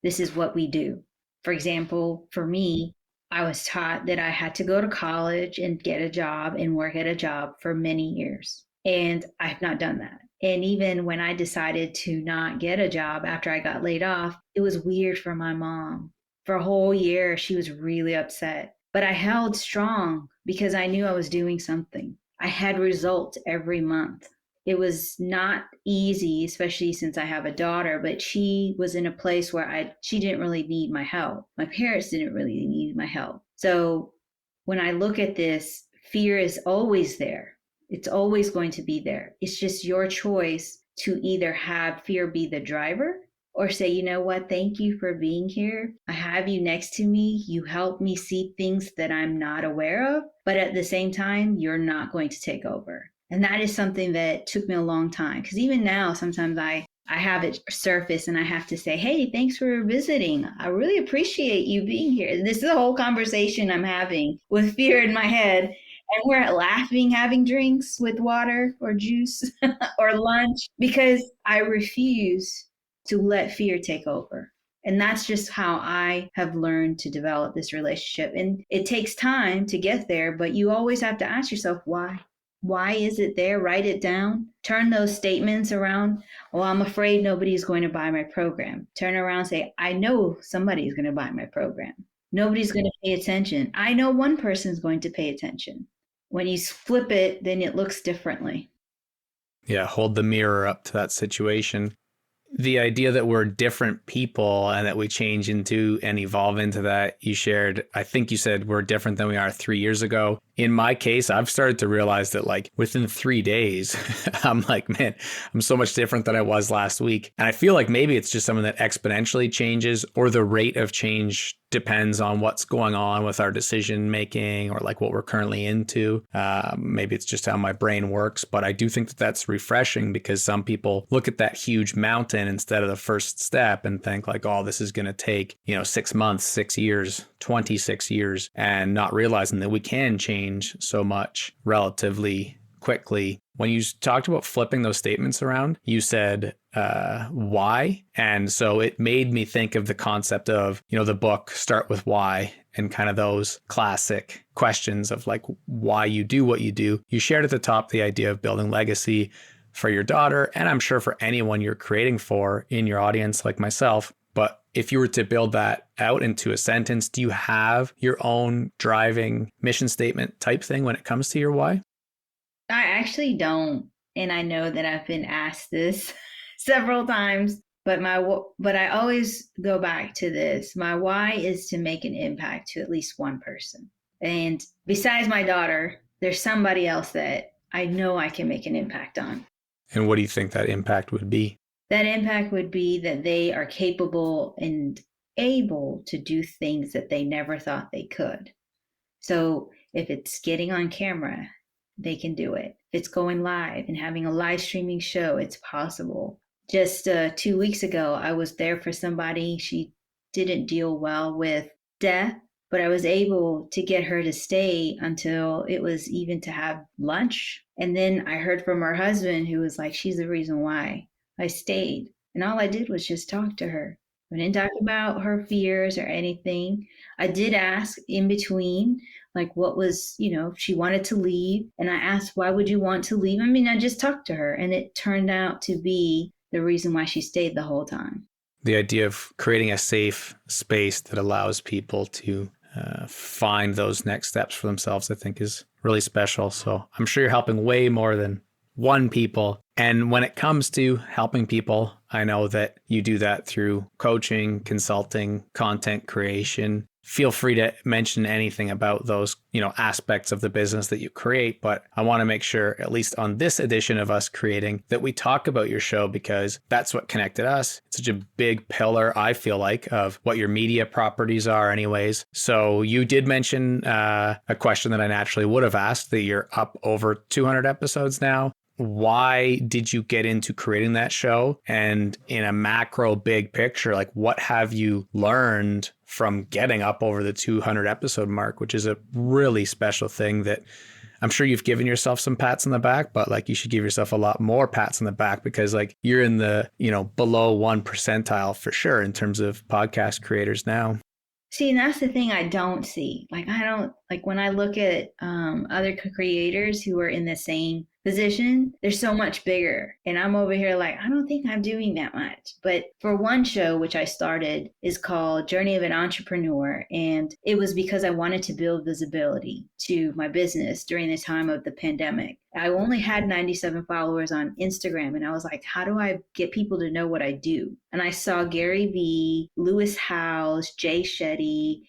this is what we do. For example, for me, I was taught that I had to go to college and get a job and work at a job for many years. And I've not done that. And even when I decided to not get a job after I got laid off, it was weird for my mom. For a whole year, she was really upset. But I held strong because I knew I was doing something. I had results every month. It was not easy, especially since I have a daughter, but she was in a place where she didn't really need my help. My parents didn't really need my help. So when I look at this, fear is always there. It's always going to be there. It's just your choice to either have fear be the driver or say, you know what, thank you for being here. I have you next to me. You help me see things that I'm not aware of, but at the same time, you're not going to take over. And that is something that took me a long time, because even now, sometimes I have it surface and I have to say, hey, thanks for visiting. I really appreciate you being here. And this is a whole conversation I'm having with fear in my head. And we're laughing, having drinks with water or juice or lunch, because I refuse to let fear take over. And that's just how I have learned to develop this relationship. And it takes time to get there, but you always have to ask yourself, why? Why is it there? Write it down. Turn those statements around. Well, I'm afraid nobody's going to buy my program. Turn around and say, I know somebody's going to buy my program. Nobody's going to pay attention. I know one person's going to pay attention. When you flip it, then it looks differently. Yeah, hold the mirror up to that situation. The idea that we're different people and that we change into and evolve into that, you shared, I think you said we're different than we are 3 years ago. In my case, I've started to realize that like within 3 days, I'm like, man, I'm so much different than I was last week. And I feel like maybe it's just something that exponentially changes, or the rate of change depends on what's going on with our decision making or like what we're currently into. Maybe it's just how my brain works, but I do think that that's refreshing, because some people look at that huge mountain instead of the first step and think like, oh, this is going to take, 6 months, 6 years, 26 years, and not realizing that we can change so much relatively quickly. When you talked about flipping those statements around, you said, why? And so it made me think of the concept of, the book Start With Why, and kind of those classic questions of like why you do what you do. You shared at the top the idea of building legacy for your daughter, and I'm sure for anyone you're creating for in your audience like myself. But if you were to build that out into a sentence, do you have your own driving mission statement type thing when it comes to your why? I actually don't. And I know that I've been asked this several times, but but I always go back to this. My why is to make an impact to at least one person. And besides my daughter, there's somebody else that I know I can make an impact on. And what do you think that impact would be? That impact would be that they are capable and able to do things that they never thought they could. So if it's getting on camera, they can do it. If it's going live and having a live streaming show, it's possible. Just 2 weeks ago, I was there for somebody. She didn't deal well with death, but I was able to get her to stay until it was even to have lunch. And then I heard from her husband, who was like, she's the reason why I stayed. And all I did was just talk to her. I didn't talk about her fears or anything. I did ask in between, like, what was, she wanted to leave. And I asked, why would you want to leave? I mean, I just talked to her, and it turned out to be the reason why she stayed the whole time. The idea of creating a safe space that allows people to find those next steps for themselves, I think, is really special. So I'm sure you're helping way more than one people. And when it comes to helping people, I know that you do that through coaching, consulting, content creation. Feel free to mention anything about those, aspects of the business that you create. But I want to make sure, at least on this edition of Us Creating, that we talk about your show, because that's what connected us. It's such a big pillar, I feel like, of what your media properties are anyways. So you did mention a question that I naturally would have asked, that you're up over 200 episodes now. Why did you get into creating that show? And in a macro big picture, like, what have you learned from getting up over the 200 episode mark, which is a really special thing that I'm sure you've given yourself some pats on the back, but like, you should give yourself a lot more pats on the back, because like, you're in the, below 1 percentile for sure in terms of podcast creators now. See, and that's the thing I don't see. When I look at other creators who are in the same position, they're so much bigger. And I'm over here like, I don't think I'm doing that much. But for one show, which I started, is called Journey of an Entrepreneur. And it was because I wanted to build visibility to my business during the time of the pandemic. I only had 97 followers on Instagram. And I was like, how do I get people to know what I do? And I saw Gary Vee, Lewis Howes, Jay Shetty,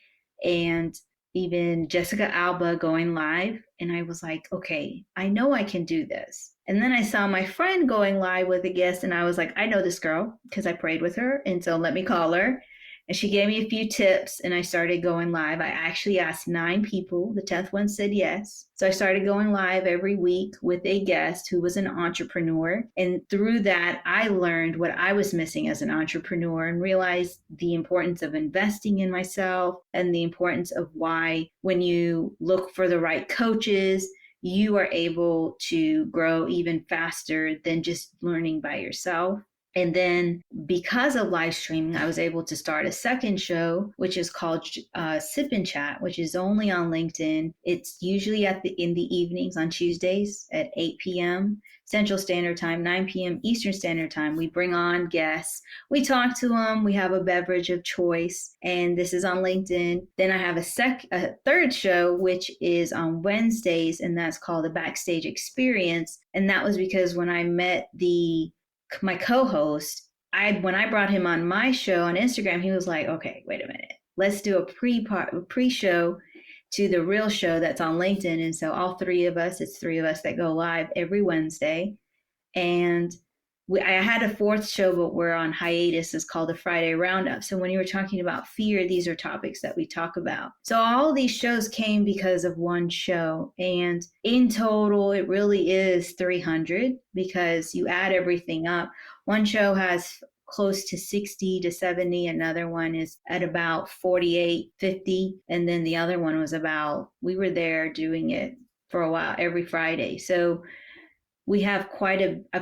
and even Jessica Alba going live. And I was like, okay, I know I can do this. And then I saw my friend going live with a guest, and I was like, I know this girl because I prayed with her. And so let me call her. And she gave me a few tips, and I started going live. I actually asked 9 people. The 10th one said yes. So I started going live every week with a guest who was an entrepreneur. And through that, I learned what I was missing as an entrepreneur and realized the importance of investing in myself and the importance of why, when you look for the right coaches, you are able to grow even faster than just learning by yourself. And then because of live streaming, I was able to start a second show, which is called Sip and Chat, which is only on LinkedIn. It's usually in the evenings on Tuesdays at 8 p.m. Central Standard Time, 9 p.m. Eastern Standard Time. We bring on guests. We talk to them. We have a beverage of choice. And this is on LinkedIn. Then I have a third show, which is on Wednesdays, and that's called the Backstage Experience. And that was because when I met my co-host, when I brought him on my show on Instagram, he was like, okay, wait a minute. Let's do a pre-show to the real show that's on LinkedIn. And so it's 3 of us that go live every Wednesday. And I had a 4th show, but we're on hiatus. It's called the Friday Roundup. So when you were talking about fear, these are topics that we talk about. So all these shows came because of one show. And in total, it really is 300 because you add everything up. One show has close to 60 to 70. Another one is at about 48, 50. And then the other one was we were there doing it for a while every Friday. So I've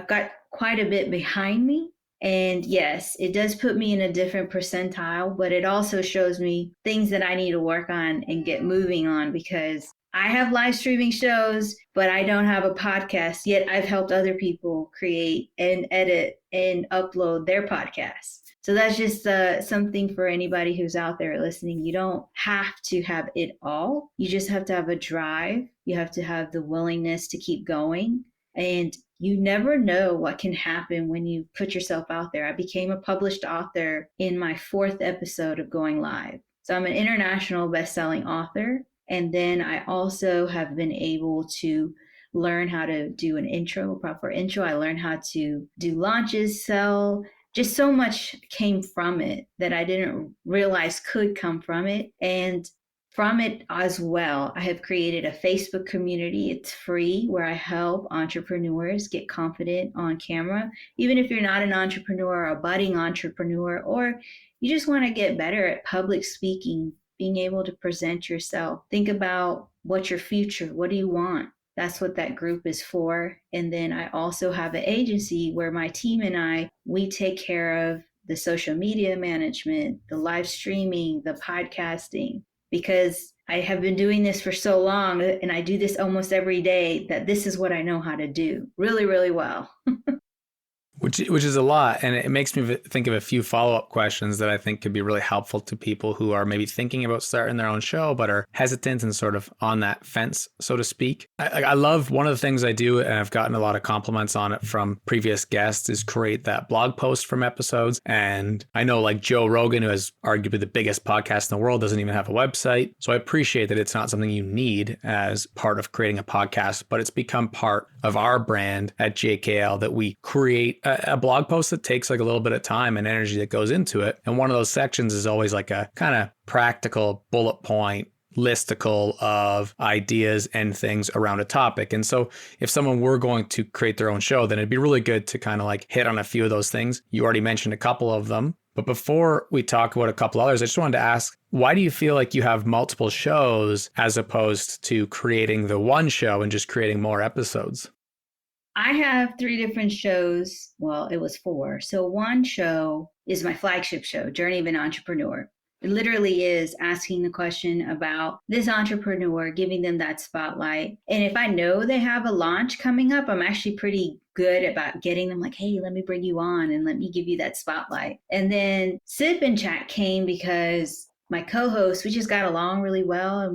got quite a bit behind me. And yes, it does put me in a different percentile, but it also shows me things that I need to work on and get moving on, because I have live streaming shows, but I don't have a podcast yet. I've helped other people create and edit and upload their podcasts. So that's just something for anybody who's out there listening. You don't have to have it all. You just have to have a drive. You have to have the willingness to keep going. And you never know what can happen when you put yourself out there. I became a published author in my 4th episode of going live. So I'm an international best-selling author. And then I also have been able to learn how to do an intro, a proper intro. I learned how to do launches, sell. Just so much came from it that I didn't realize could come from it. And from it as well, I have created a Facebook community. It's free, where I help entrepreneurs get confident on camera. Even if you're not an entrepreneur or a budding entrepreneur, or you just want to get better at public speaking, being able to present yourself. Think about what's your future? What do you want? That's what that group is for. And then I also have an agency where my team and we take care of the social media management, the live streaming, the podcasting, because I have been doing this for so long and I do this almost every day that this is what I know how to do really, really well. Which is a lot. And it makes me think of a few follow-up questions that I think could be really helpful to people who are maybe thinking about starting their own show, but are hesitant and sort of on that fence, so to speak. I love, one of the things I do, and I've gotten a lot of compliments on it from previous guests, is create that blog post from episodes. And I know like Joe Rogan, who has arguably the biggest podcast in the world, doesn't even have a website. So I appreciate that it's not something you need as part of creating a podcast, but it's become part of our brand at JKL that we create a blog post that takes like a little bit of time and energy that goes into it. And one of those sections is always like a kind of practical bullet point listicle of ideas and things around a topic. And so if someone were going to create their own show, then it'd be really good to kind of like hit on a few of those things. You already mentioned a couple of them. But before we talk about a couple others, I just wanted to ask, why do you feel like you have multiple shows as opposed to creating the one show and just creating more episodes? I have 3 different shows. Well, it was 4. So one show is my flagship show, Journey of an Entrepreneur. It literally is asking the question about this entrepreneur, giving them that spotlight. And if I know they have a launch coming up, I'm actually pretty good about getting them like, hey, let me bring you on and let me give you that spotlight. And then Sip and Chat came because my co-host, we just got along really well, and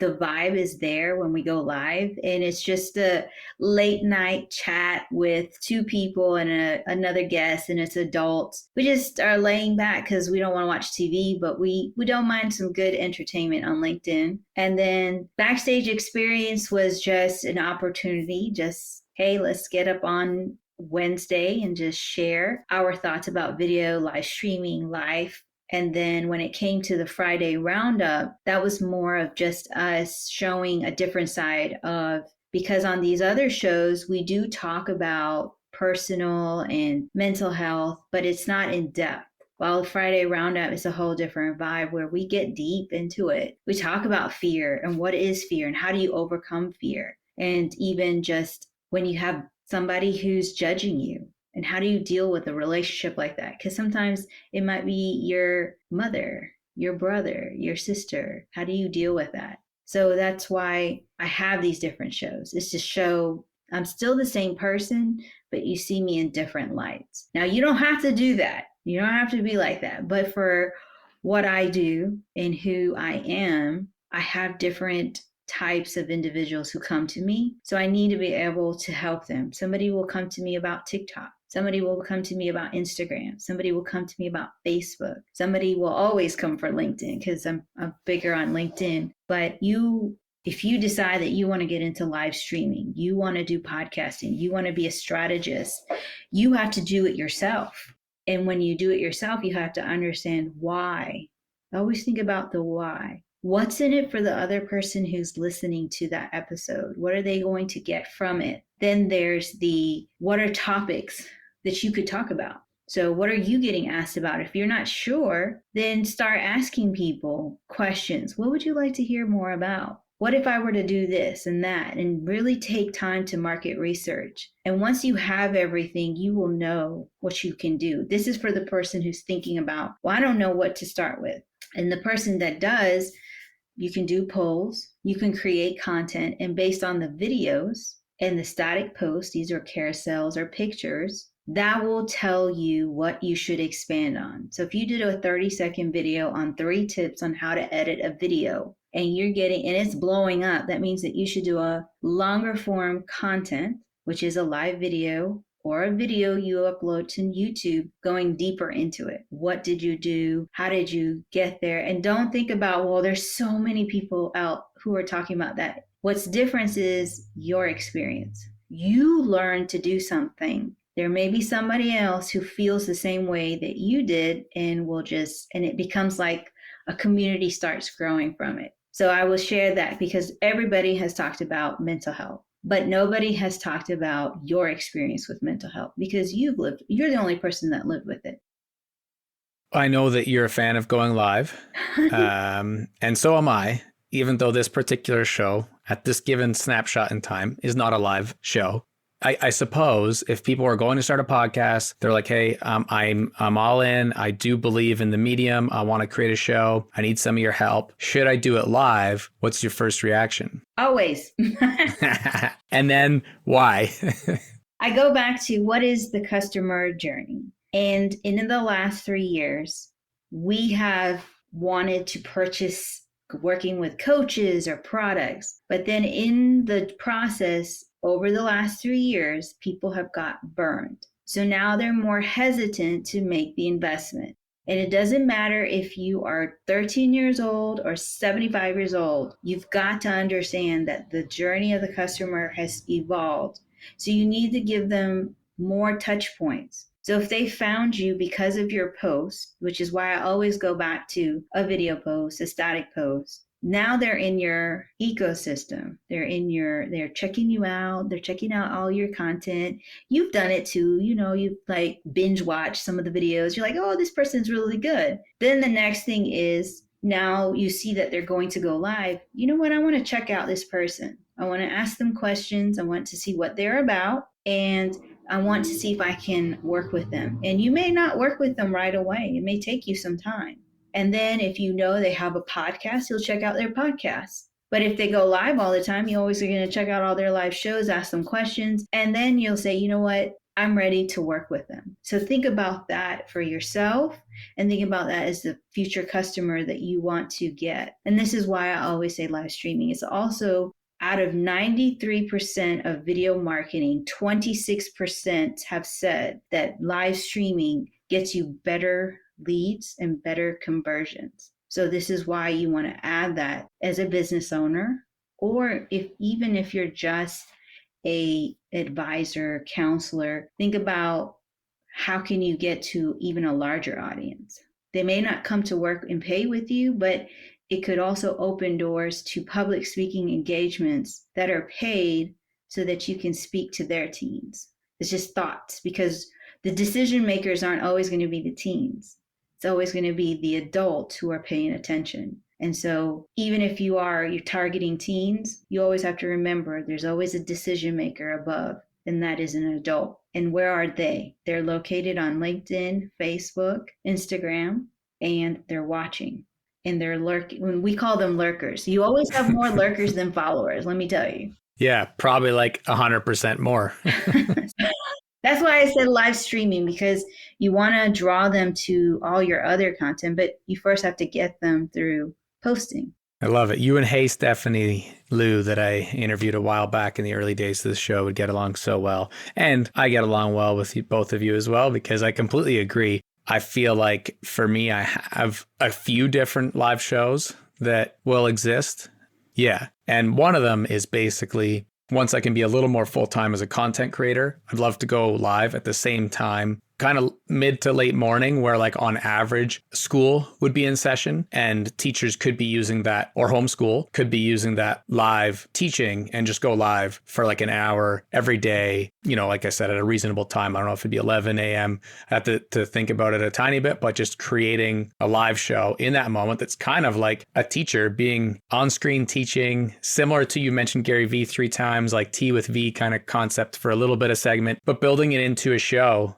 the vibe is there when we go live, and it's just a late night chat with 2 people and another guest, and it's adults. We just are laying back because we don't want to watch TV, but we don't mind some good entertainment on LinkedIn. And then Backstage Experience was just an opportunity, just, hey, let's get up on Wednesday and just share our thoughts about video, live streaming, life. And then when it came to the Friday roundup, that was more of just us showing a different side of, because on these other shows, we do talk about personal and mental health, but it's not in depth. While Friday roundup is a whole different vibe where we get deep into it. We talk about fear and what is fear and how do you overcome fear? And even just when you have somebody who's judging you, and how do you deal with a relationship like that? Because sometimes it might be your mother, your brother, your sister. How do you deal with that? So that's why I have these different shows. It's to show I'm still the same person, but you see me in different lights. Now, you don't have to do that. You don't have to be like that. But for what I do and who I am, I have different types of individuals who come to me. So I need to be able to help them. Somebody will come to me about TikTok. Somebody will come to me about Instagram. Somebody will come to me about Facebook. Somebody will always come for LinkedIn because I'm bigger on LinkedIn. But if you decide that you want to get into live streaming, you want to do podcasting, you want to be a strategist, you have to do it yourself. And when you do it yourself, you have to understand why. Always think about the why. What's in it for the other person who's listening to that episode? What are they going to get from it? Then there's what are topics that you could talk about? So what are you getting asked about? If you're not sure, then start asking people questions. What would you like to hear more about? What if I were to do this and that? And really take time to market research. And once you have everything, you will know what you can do. This is for the person who's thinking about, well, I don't know what to start with. And the person that does, you can do polls, you can create content, and based on the videos and the static posts, these are carousels or pictures, that will tell you what you should expand on. So if you did a 30-second video on 3 tips on how to edit a video and it's blowing up, that means that you should do a longer form content, which is a live video or a video you upload to YouTube going deeper into it. What did you do? How did you get there? And don't think about, well, there's so many people out who are talking about that. What's different is your experience. You learned to do something. There may be somebody else who feels the same way that you did and it becomes like a community starts growing from it. So I will share that because everybody has talked about mental health, but nobody has talked about your experience with mental health because you're the only person that lived with it. I know that you're a fan of going live, and so am I, even though this particular show at this given snapshot in time is not a live show. I suppose if people are going to start a podcast, they're like, hey, I'm all in. I do believe in the medium. I want to create a show. I need some of your help. Should I do it live? What's your first reaction? Always. And then why? I go back to what is the customer journey? And in the last 3 years, we have wanted to purchase working with coaches or products. But then in the process, over the last 3 years, people have got burned. So now they're more hesitant to make the investment. And it doesn't matter if you are 13 years old or 75 years old, you've got to understand that the journey of the customer has evolved. So you need to give them more touch points. So if they found you because of your post, which is why I always go back to a video post, a static post, now they're in your ecosystem. They're checking you out. They're checking out all your content. You've done it too. You've like binge watched some of the videos. You're like, oh, this person's really good. Then the next thing is now you see that they're going to go live. You know what? I want to check out this person. I want to ask them questions. I want to see what they're about. And I want to see if I can work with them. And you may not work with them right away. It may take you some time. And then if you know they have a podcast, you'll check out their podcast. But if they go live all the time, you always are going to check out all their live shows, ask them questions, and then you'll say, you know what, I'm ready to work with them. So think about that for yourself and think about that as the future customer that you want to get. And this is why I always say live streaming. It's also out of 93% of video marketing, 26% have said that live streaming gets you better leads and better conversions. So this is why you want to add that as a business owner, or even if you're just a advisor, counselor, think about how can you get to even a larger audience. They may not come to work and pay with you, but it could also open doors to public speaking engagements that are paid so that you can speak to their teens. It's just thoughts, because the decision makers aren't always going to be the teens. It's always going to be the adults who are paying attention. And so even if you're targeting teens, you always have to remember there's always a decision maker above, and that is an adult. And where are they? They're located on LinkedIn, Facebook, Instagram, and they're watching. And they're lurking. When we call them lurkers. You always have more lurkers than followers, let me tell you. Yeah, probably like 100% more. That's why I said live streaming, because you want to draw them to all your other content, but you first have to get them through posting. I love it. You and Hey Stephanie Lou that I interviewed a while back in the early days of the show would get along so well. And I get along well with both of you as well, because I completely agree. I feel like for me, I have a few different live shows that will exist. Yeah. And one of them is basically once I can be a little more full-time as a content creator, I'd love to go live at the same time, kind of mid to late morning, where like on average school would be in session and teachers could be using that, or homeschool could be using that live teaching, and just go live for like an hour every day, like I said, at a reasonable time. I don't know if it'd be 11 a.m. I have to think about it a tiny bit, but just creating a live show in that moment that's kind of like a teacher being on screen teaching, similar to, you mentioned Gary Vee 3 times, like T with V kind of concept for a little bit of segment, but building it into a show,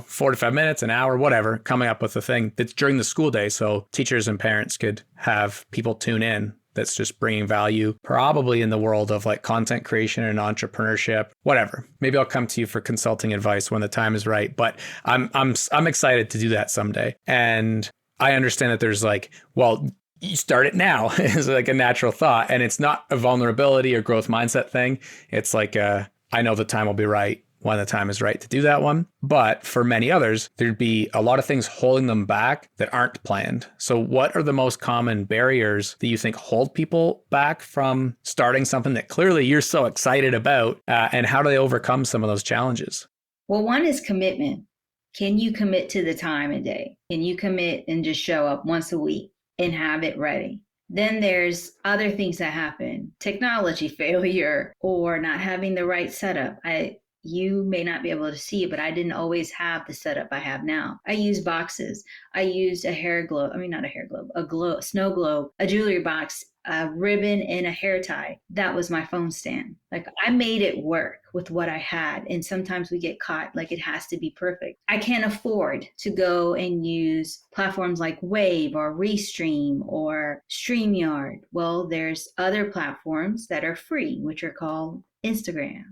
45 minutes, an hour, whatever, coming up with a thing that's during the school day. So teachers and parents could have people tune in that's just bringing value, probably in the world of like content creation and entrepreneurship, whatever. Maybe I'll come to you for consulting advice when the time is right, but I'm excited to do that someday. And I understand that there's like, well, you start it now is like a natural thought, and it's not a vulnerability or growth mindset thing. It's like, I know the time will be right when the time is right to do that one. But for many others, there'd be a lot of things holding them back that aren't planned. So what are the most common barriers that you think hold people back from starting something that clearly you're so excited about? And how do they overcome some of those challenges? Well, one is commitment. Can you commit to the time and day? Can you commit and just show up once a week and have it ready? Then there's other things that happen, technology failure or not having the right setup. You may not be able to see it, but I didn't always have the setup I have now. I use boxes. I used a hair globe. I mean, not a hair globe, a snow globe, a jewelry box, a ribbon, and a hair tie. That was my phone stand. Like, I made it work with what I had. And sometimes we get caught like it has to be perfect. I can't afford to go and use platforms like Wave or Restream or StreamYard. Well, there's other platforms that are free, which are called Instagram,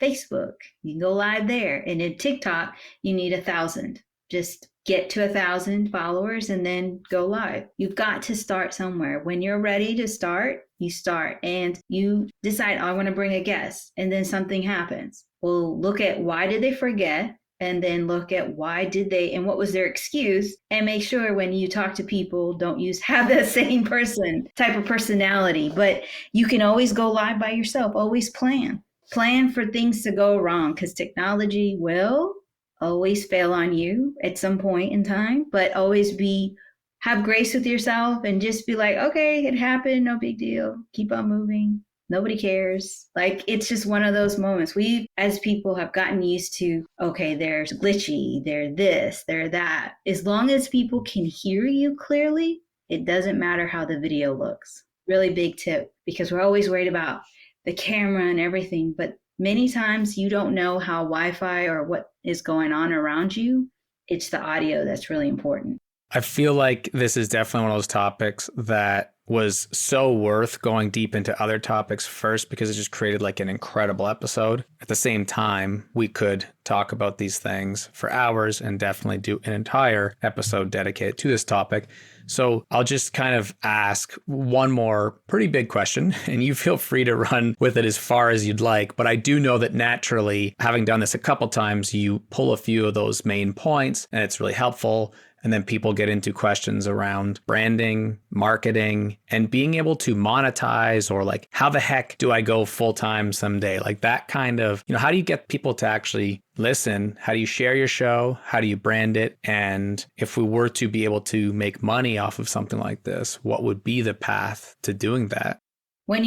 Facebook. You can go live there. And in TikTok, you need 1,000. Just get to 1,000 followers and then go live. You've got to start somewhere. When you're ready to start, you start and you decide, I want to bring a guest, and then something happens. Well, look at why did they forget? And then look at why did they, and what was their excuse, and make sure when you talk to people, don't have that same person type of personality. But you can always go live by yourself. Always plan for things to go wrong, because technology will always fail on you at some point in time, but always have grace with yourself and just be like, okay, it happened. No big deal. Keep on moving. Nobody cares. Like, it's just one of those moments. We as people have gotten used to, okay, there's glitchy, they're this, they're that. As long as people can hear you clearly, it doesn't matter how the video looks. Really big tip, because we're always worried about the camera and everything, but many times you don't know how Wi-Fi or what is going on around you. It's the audio that's really important. I feel like this is definitely one of those topics that was so worth going deep into other topics first, because it just created like an incredible episode. At the same time, we could talk about these things for hours and definitely do an entire episode dedicated to this topic. So I'll just kind of ask one more pretty big question, and you feel free to run with it as far as you'd like. But I do know that naturally, having done this a couple times, you pull a few of those main points and it's really helpful. And then people get into questions around branding, marketing, and being able to monetize, or like, how the heck do I go full time someday? Like that kind of, how do you get people to actually listen? How do you share your show? How do you brand it? And if we were to be able to make money off of something like this, what would be the path to doing that? When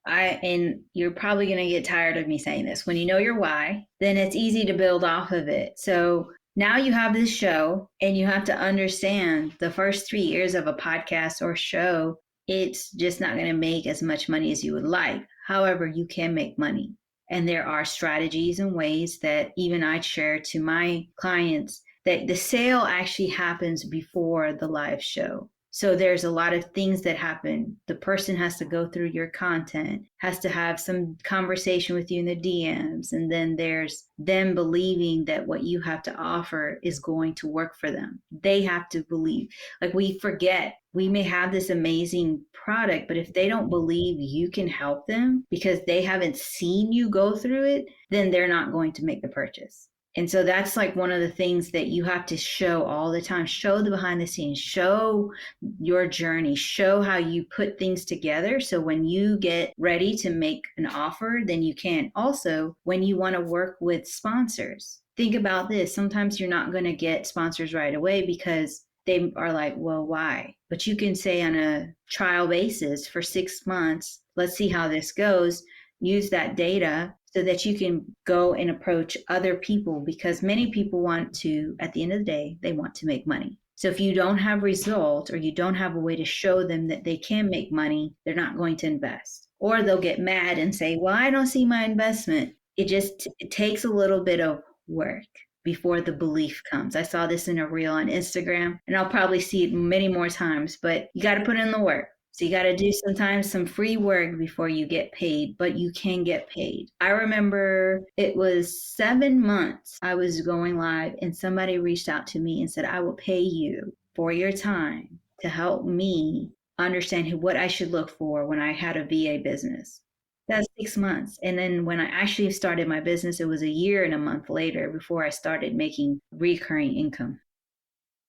and you're probably going to get tired of me saying this, when you know your why, then it's easy to build off of it. So now you have this show, and you have to understand the first 3 years of a podcast or show, it's just not going to make as much money as you would like. However, you can make money. And there are strategies and ways that even I share to my clients, that the sale actually happens before the live show. So there's a lot of things that happen. The person has to go through your content, has to have some conversation with you in the DMs. And then there's them believing that what you have to offer is going to work for them. They have to believe. Like, we forget, we may have this amazing product, but if they don't believe you can help them because they haven't seen you go through it, then they're not going to make the purchase. And so that's like one of the things that you have to show all the time. Show the behind the scenes, show your journey, show how you put things together. So when you get ready to make an offer, then you can. Also, when you want to work with sponsors, think about this. Sometimes you're not going to get sponsors right away because they are like, well, why? But you can say on a trial basis for 6 months, let's see how this goes. Use that data so that you can go and approach other people, because many people want to, at the end of the day, they want to make money. So if you don't have results, or you don't have a way to show them that they can make money, they're not going to invest. Or they'll get mad and say, well, I don't see my investment. It takes a little bit of work before the belief comes. I saw this in a reel on Instagram, and I'll probably see it many more times, but you got to put in the work. So you got to do sometimes some free work before you get paid, but you can get paid. I remember it was 7 months I was going live, and somebody reached out to me and said, I will pay you for your time to help me understand what I should look for when I had a VA business. That's 6 months. And then when I actually started my business, it was a year and a month later before I started making recurring income.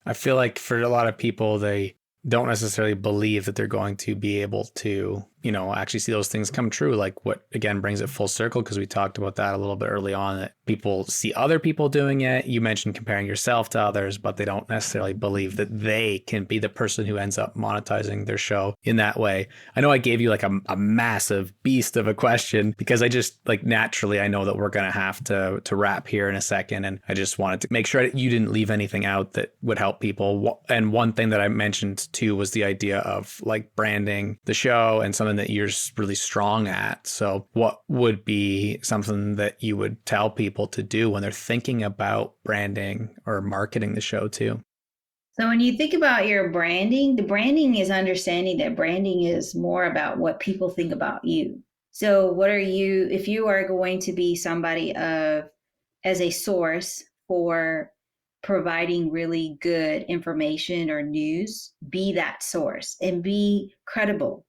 I feel like for a lot of people, they don't necessarily believe that they're going to be able to, actually see those things come true. Like what, again, brings it full circle, because we talked about that a little bit early on, that people see other people doing it. You mentioned comparing yourself to others, but they don't necessarily believe that they can be the person who ends up monetizing their show in that way. I know I gave you like a massive beast of a question, because I just like naturally, I know that we're going to have to wrap here in a second. And I just wanted to make sure that you didn't leave anything out that would help people. And one thing that I mentioned too was the idea of like branding the show, and something that you're really strong at. So what would be something that you would tell people to do when they're thinking about branding or marketing the show too? So when you think about your branding, the branding is understanding that branding is more about what people think about you. So what are you, if you are going to be somebody as a source for providing really good information or news, be that source and be credible.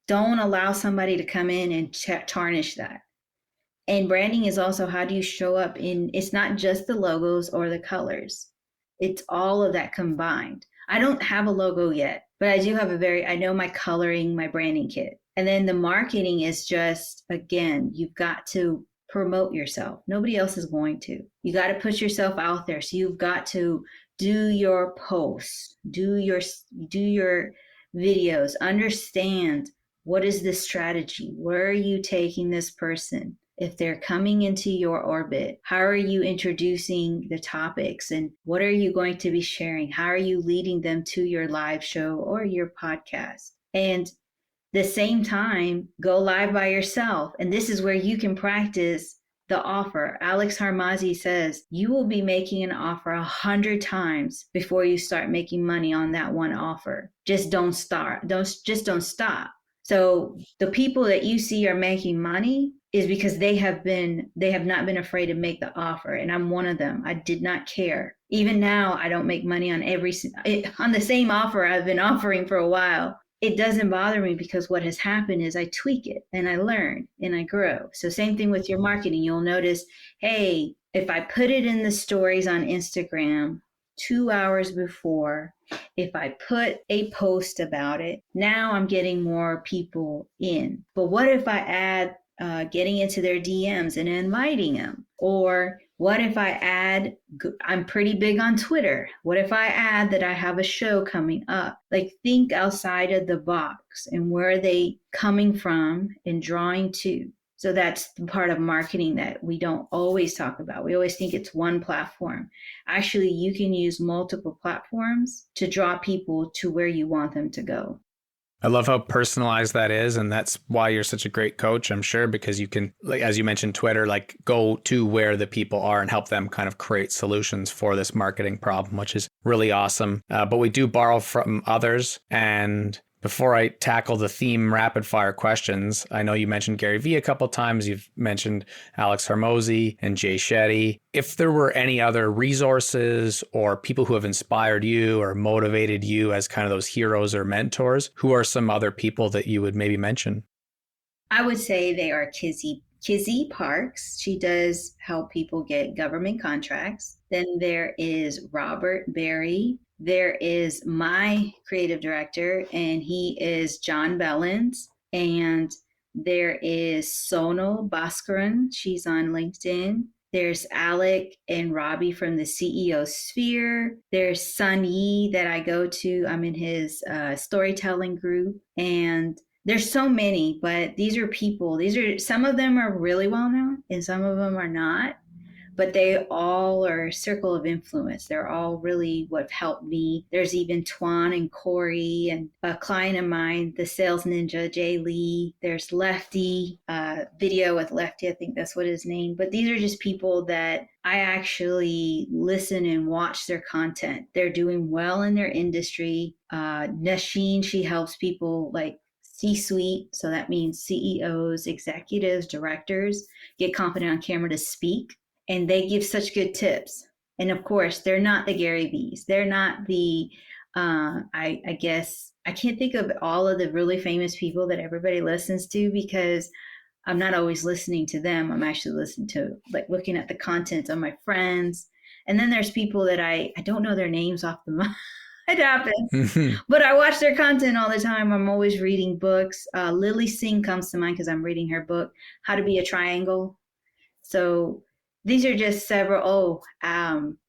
Don't allow somebody to come in and tarnish that. And branding is also, how do you show up it's not just the logos or the colors. It's all of that combined. I don't have a logo yet, but I do have I know my coloring, my branding kit. And then the marketing is just, again, you've got to promote yourself. Nobody else is going to. You got to put yourself out there. So you've got to do your posts, do your videos, understand what is the strategy? Where are you taking this person? If they're coming into your orbit, how are you introducing the topics, and what are you going to be sharing? How are you leading them to your live show or your podcast? And the same time, go live by yourself. And this is where you can practice the offer. Alex Harmazi says you will be making an offer 100 times before you start making money on that one offer. Just don't start. Don't stop. So the people that you see are making money is because they have not been afraid to make the offer. And I'm one of them. I did not care. Even now, I don't make money on on the same offer I've been offering for a while. It doesn't bother me, because what has happened is I tweak it and I learn and I grow. So same thing with your marketing. You'll notice, hey, if I put it in the stories on Instagram 2 hours before, if I put a post about it, now I'm getting more people in. But what if I add getting into their DMs and inviting them? Or what if I add, I'm pretty big on Twitter. What if I add that I have a show coming up? Like, think outside of the box, and where are they coming from and drawing to? So that's the part of marketing that we don't always talk about. We always think it's one platform. Actually, you can use multiple platforms to draw people to where you want them to go. I love how personalized that is. And that's why you're such a great coach, I'm sure, because you can, like, as you mentioned, Twitter, like go to where the people are and help them kind of create solutions for this marketing problem, which is really awesome. But we do borrow from others. And before I tackle the theme rapid fire questions, I know you mentioned Gary Vee a couple of times. You've mentioned Alex Hormozi and Jay Shetty. If there were any other resources or people who have inspired you or motivated you as kind of those heroes or mentors, who are some other people that you would maybe mention? I would say they are Kizzy Parks. She does help people get government contracts. Then there is Robert Berry. There is my creative director, and he is John Bellins. And there is Sonal Bhaskaran. She's on LinkedIn. There's Alec and Robbie from the CEO Sphere. There's Sun Yi that I go to. I'm in his storytelling group. And there's so many, but these are people. Some of them are really well known and some of them are not. But they all are a circle of influence. They're all really what helped me. There's even Twan and Corey, and a client of mine, the sales ninja, Jay Lee. There's Lefty, video with Lefty, I think that's what his name. But these are just people that I actually listen and watch their content. They're doing well in their industry. Nasheen, she helps people like C-suite, so that means CEOs, executives, directors, get confident on camera to speak, and they give such good tips. And of course, they're not the Gary V's. They're not the, I guess, I can't think of all of the really famous people that everybody listens to because I'm not always listening to them. I'm actually listening to, like, looking at the content of my friends. And then there's people that I don't know their names off the mind. It happens. But I watch their content all the time. I'm always reading books. Lily Singh comes to mind because I'm reading her book, How to Be a Triangle. So these are just several.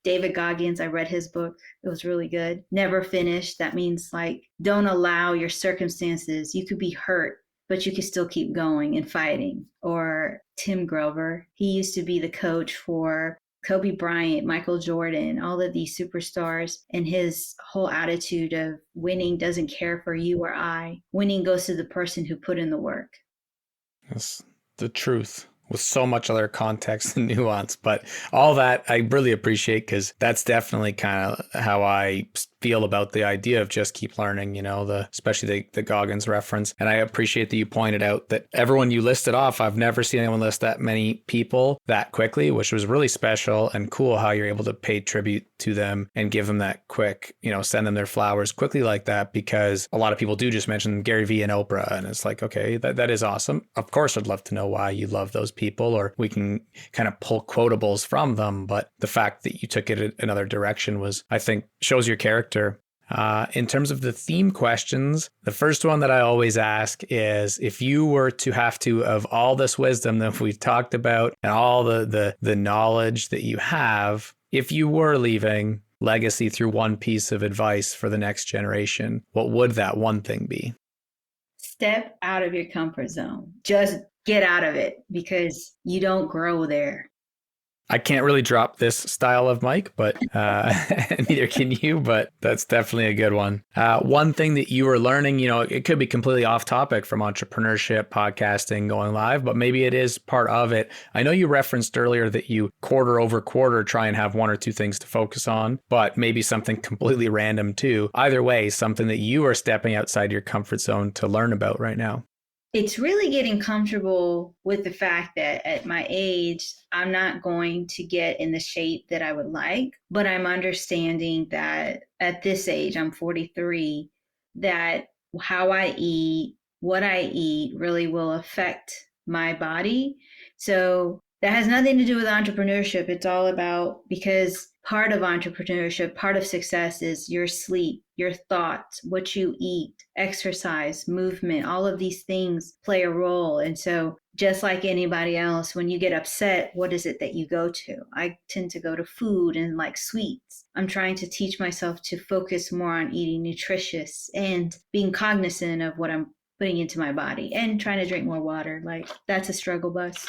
David Goggins, I read his book. It was really good. Never finished. That means, like, don't allow your circumstances. You could be hurt, but you can still keep going and fighting. Or Tim Grover. He used to be the coach for Kobe Bryant, Michael Jordan, all of these superstars, and his whole attitude of winning doesn't care for you or I. Winning goes to the person who put in the work. That's the truth, with so much other context and nuance. But all that I really appreciate, because that's definitely kind of how I feel about the idea of just keep learning, especially the Goggins reference. And I appreciate that you pointed out that everyone you listed off, I've never seen anyone list that many people that quickly, which was really special and cool how you're able to pay tribute to them and give them that quick, send them their flowers quickly like that, because a lot of people do just mention Gary Vee and Oprah. And it's like, okay, that is awesome. Of course, I'd love to know why you love those people, or we can kind of pull quotables from them. But the fact that you took it another direction was, I think, shows your character. In terms of the theme questions, the first one that I always ask is, if you were to have to, of all this wisdom that we've talked about and all the knowledge that you have, if you were leaving legacy through one piece of advice for the next generation, what would that one thing be? Step out of your comfort zone. Just get out of it, because you don't grow there. I can't really drop this style of mic, but neither can you, but that's definitely a good one. One thing that you were learning, it could be completely off topic from entrepreneurship, podcasting, going live, but maybe it is part of it. I know you referenced earlier that you quarter over quarter try and have one or two things to focus on, but maybe something completely random too. Either way, something that you are stepping outside your comfort zone to learn about right now. It's really getting comfortable with the fact that at my age, I'm not going to get in the shape that I would like, but I'm understanding that at this age, I'm 43, that how I eat, what I eat really will affect my body. So that has nothing to do with entrepreneurship. It's all about, because part of entrepreneurship, part of success is your sleep, your thoughts, what you eat, exercise, movement, all of these things play a role. And so just like anybody else, when you get upset, what is it that you go to? I tend to go to food and like sweets. I'm trying to teach myself to focus more on eating nutritious and being cognizant of what I'm putting into my body, and trying to drink more water. Like, that's a struggle bus.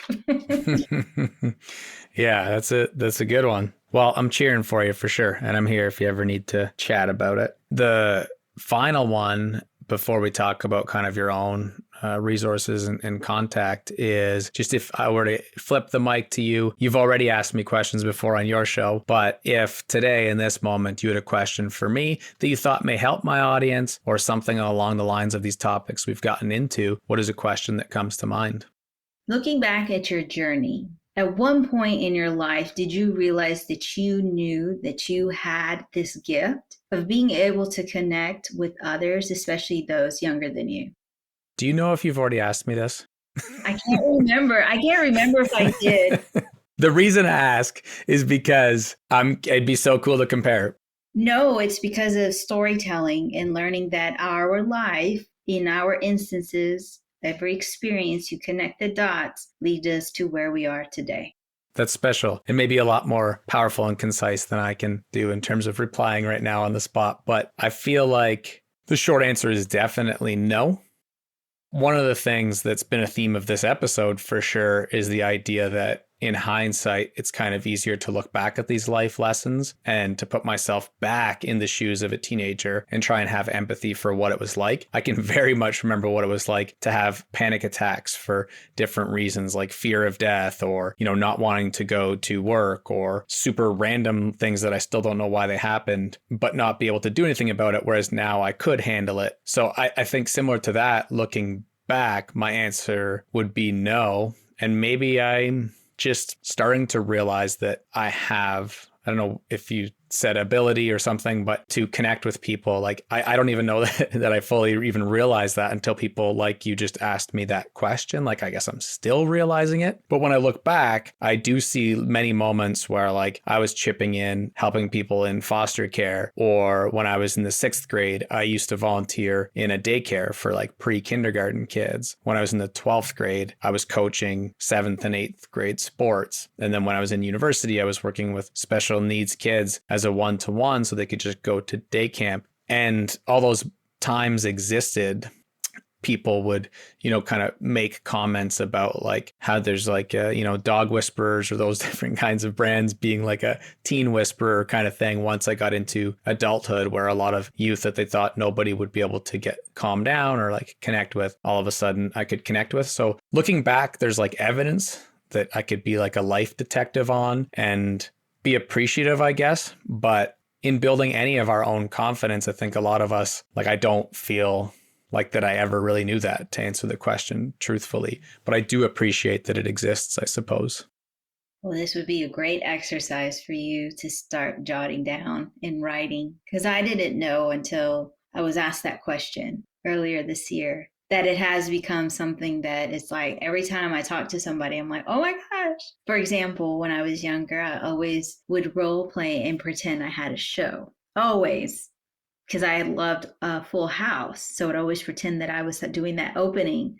Yeah, that's a good one. Well, I'm cheering for you for sure. And I'm here if you ever need to chat about it. The final one, before we talk about kind of your own resources and contact, is just, if I were to flip the mic to you, you've already asked me questions before on your show, but if today in this moment you had a question for me that you thought may help my audience, or something along the lines of these topics we've gotten into, what is a question that comes to mind? Looking back at your journey, at one point in your life, did you realize that you knew that you had this gift of being able to connect with others, especially those younger than you? Do you know if you've already asked me this? I can't remember. I can't remember if I did. The reason I ask is because it'd be so cool to compare. No, it's because of storytelling and learning that our life, in our instances, every experience, you connect the dots, lead us to where we are today. That's special. It may be a lot more powerful and concise than I can do in terms of replying right now on the spot, but I feel like the short answer is definitely no. One of the things that's been a theme of this episode for sure is the idea that in hindsight, it's kind of easier to look back at these life lessons and to put myself back in the shoes of a teenager and try and have empathy for what it was like. I can very much remember what it was like to have panic attacks for different reasons, like fear of death or, not wanting to go to work or super random things that I still don't know why they happened, but not be able to do anything about it. Whereas now I could handle it. So I think similar to that, looking back, my answer would be no. And maybe I'm just starting to realize that I have, I don't know if you said ability or something, but to connect with people. Like, I don't even know that I fully even realized that until people like you just asked me that question. Like, I guess I'm still realizing it. But when I look back, I do see many moments where like I was chipping in, helping people in foster care, or when I was in the 6th grade, I used to volunteer in a daycare for like pre-kindergarten kids. When I was in the 12th grade, I was coaching 7th and 8th grade sports. And then when I was in university, I was working with special needs kids as a one-to-one so they could just go to day camp. And all those times existed. People would, kind of make comments about like how there's like, dog whisperers or those different kinds of brands being like a teen whisperer kind of thing. Once I got into adulthood, where a lot of youth that they thought nobody would be able to get calm down or like connect with, all of a sudden I could connect with. So looking back, there's like evidence that I could be like a life detective on and be appreciative, I guess. But in building any of our own confidence, I think a lot of us, like, I don't feel like that I ever really knew that, to answer the question truthfully. But I do appreciate that it exists, I suppose. Well, this would be a great exercise for you to start jotting down in writing, because I didn't know until I was asked that question earlier this year that it has become something that it's like every time I talk to somebody, I'm like, oh my gosh. For example, when I was younger, I always would role play and pretend I had a show. Always. Because I loved Full House. So I'd always pretend that I was doing that opening.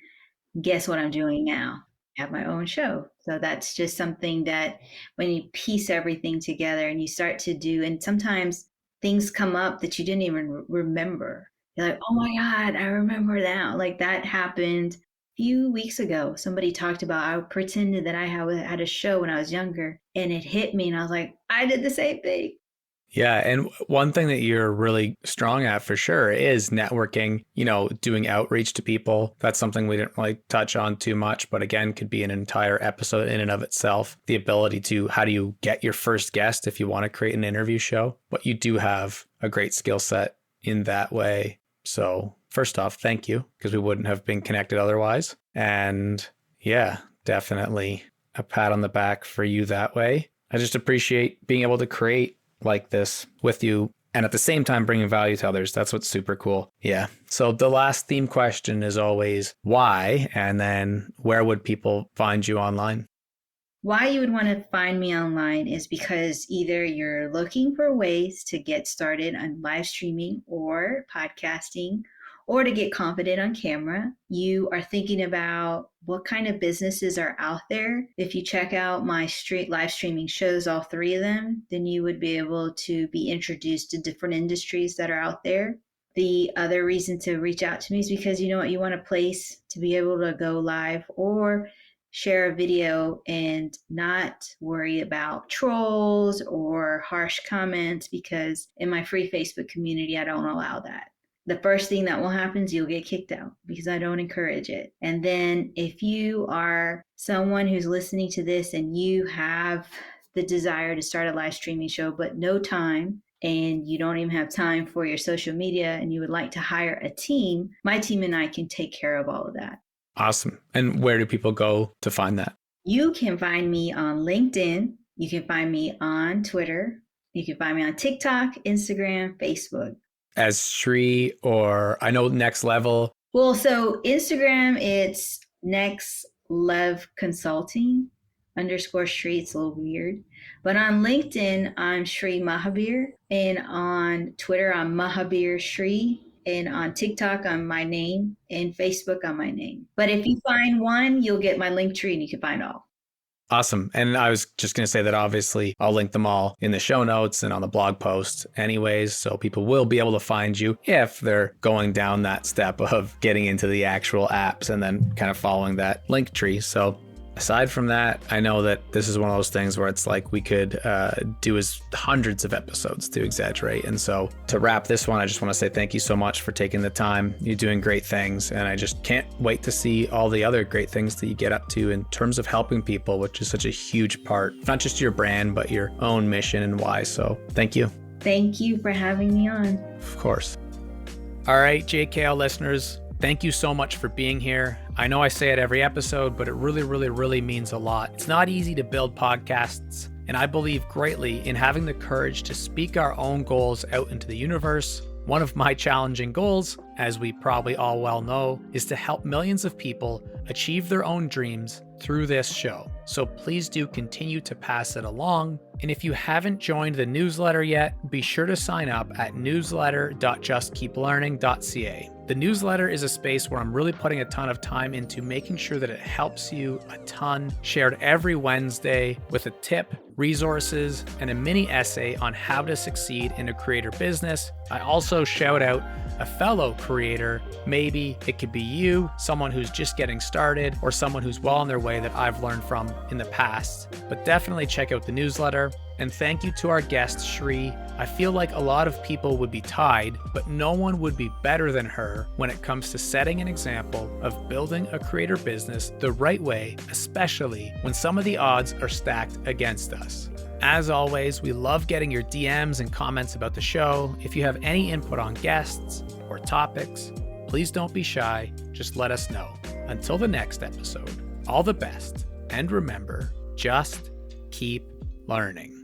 Guess what I'm doing now? I have my own show. So that's just something that when you piece everything together and you start to do, and sometimes things come up that you didn't even remember. You're like, oh my God, I remember now. Like that happened a few weeks ago. Somebody talked about, I pretended that I had a show when I was younger, and it hit me. And I was like, I did the same thing. Yeah. And one thing that you're really strong at for sure is networking, doing outreach to people. That's something we didn't really touch on too much, but again, could be an entire episode in and of itself. The ability to, how do you get your first guest if you want to create an interview show? But you do have a great skill set in that way. So first off, thank you, because we wouldn't have been connected otherwise. And yeah, definitely a pat on the back for you that way. I just appreciate being able to create like this with you and at the same time bringing value to others. That's what's super cool. Yeah. So the last theme question is always why, and then where would people find you online? Why you would want to find me online is because either you're looking for ways to get started on live streaming or podcasting, or to get confident on camera. You are thinking about what kind of businesses are out there. If you check out my live streaming shows, all 3 of them, then you would be able to be introduced to different industries that are out there. The other reason to reach out to me is because you want a place to be able to go live or share a video and not worry about trolls or harsh comments, because in my free Facebook community, I don't allow that. The first thing that will happen is you'll get kicked out because I don't encourage it. And then if you are someone who's listening to this and you have the desire to start a live streaming show, but no time, and you don't even have time for your social media, and you would like to hire a team, my team and I can take care of all of that. Awesome. And where do people go to find that? You can find me on LinkedIn. You can find me on Twitter. You can find me on TikTok, Instagram, Facebook. As Shri, or I know Next Level. Well, so Instagram, it's Next Lev Consulting _Shri. It's a little weird. But on LinkedIn, I'm Shri Mahabir. And on Twitter, I'm Mahabir Shri. And on TikTok, I'm my name. And Facebook, I'm my name. But if you find one, you'll get my link tree and you can find all. Awesome. And I was just going to say that obviously I'll link them all in the show notes and on the blog post anyways. So people will be able to find you if they're going down that step of getting into the actual apps and then kind of following that link tree. So Aside from that, I know that this is one of those things where it's like we could do as hundreds of episodes to exaggerate. And so to wrap this one, I just want to say thank you so much for taking the time. You're doing great things. And I just can't wait to see all the other great things that you get up to in terms of helping people, which is such a huge part, not just your brand, but your own mission and why. So thank you. Thank you for having me on. Of course. All right, JKL listeners, thank you so much for being here. I know I say it every episode, but it really, really, really means a lot. It's not easy to build podcasts, and I believe greatly in having the courage to speak our own goals out into the universe. One of my challenging goals, as we probably all well know, is to help millions of people achieve their own dreams through this show. So please do continue to pass it along. And if you haven't joined the newsletter yet, be sure to sign up at newsletter.justkeeplearning.ca. The newsletter is a space where I'm really putting a ton of time into making sure that it helps you a ton, shared every Wednesday with a tip, resources, and a mini essay on how to succeed in a creator business. I also shout out a fellow creator. Maybe it could be you, someone who's just getting started, or someone who's well on their way that I've learned from in the past. But definitely check out the newsletter. And thank you to our guest, Shri. I feel like a lot of people would be tied, but no one would be better than her when it comes to setting an example of building a creator business the right way, especially when some of the odds are stacked against us. As always, we love getting your DMs and comments about the show. If you have any input on guests or topics, please don't be shy. Just let us know. Until the next episode, all the best. And remember, just keep learning.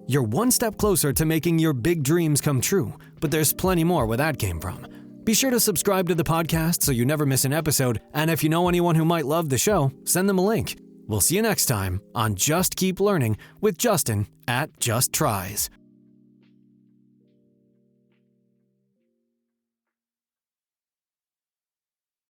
You're one step closer to making your big dreams come true, but there's plenty more where that came from. Be sure to subscribe to the podcast so you never miss an episode, and if you know anyone who might love the show, send them a link. We'll see you next time on Just Keep Learning with Justin at Just Tries.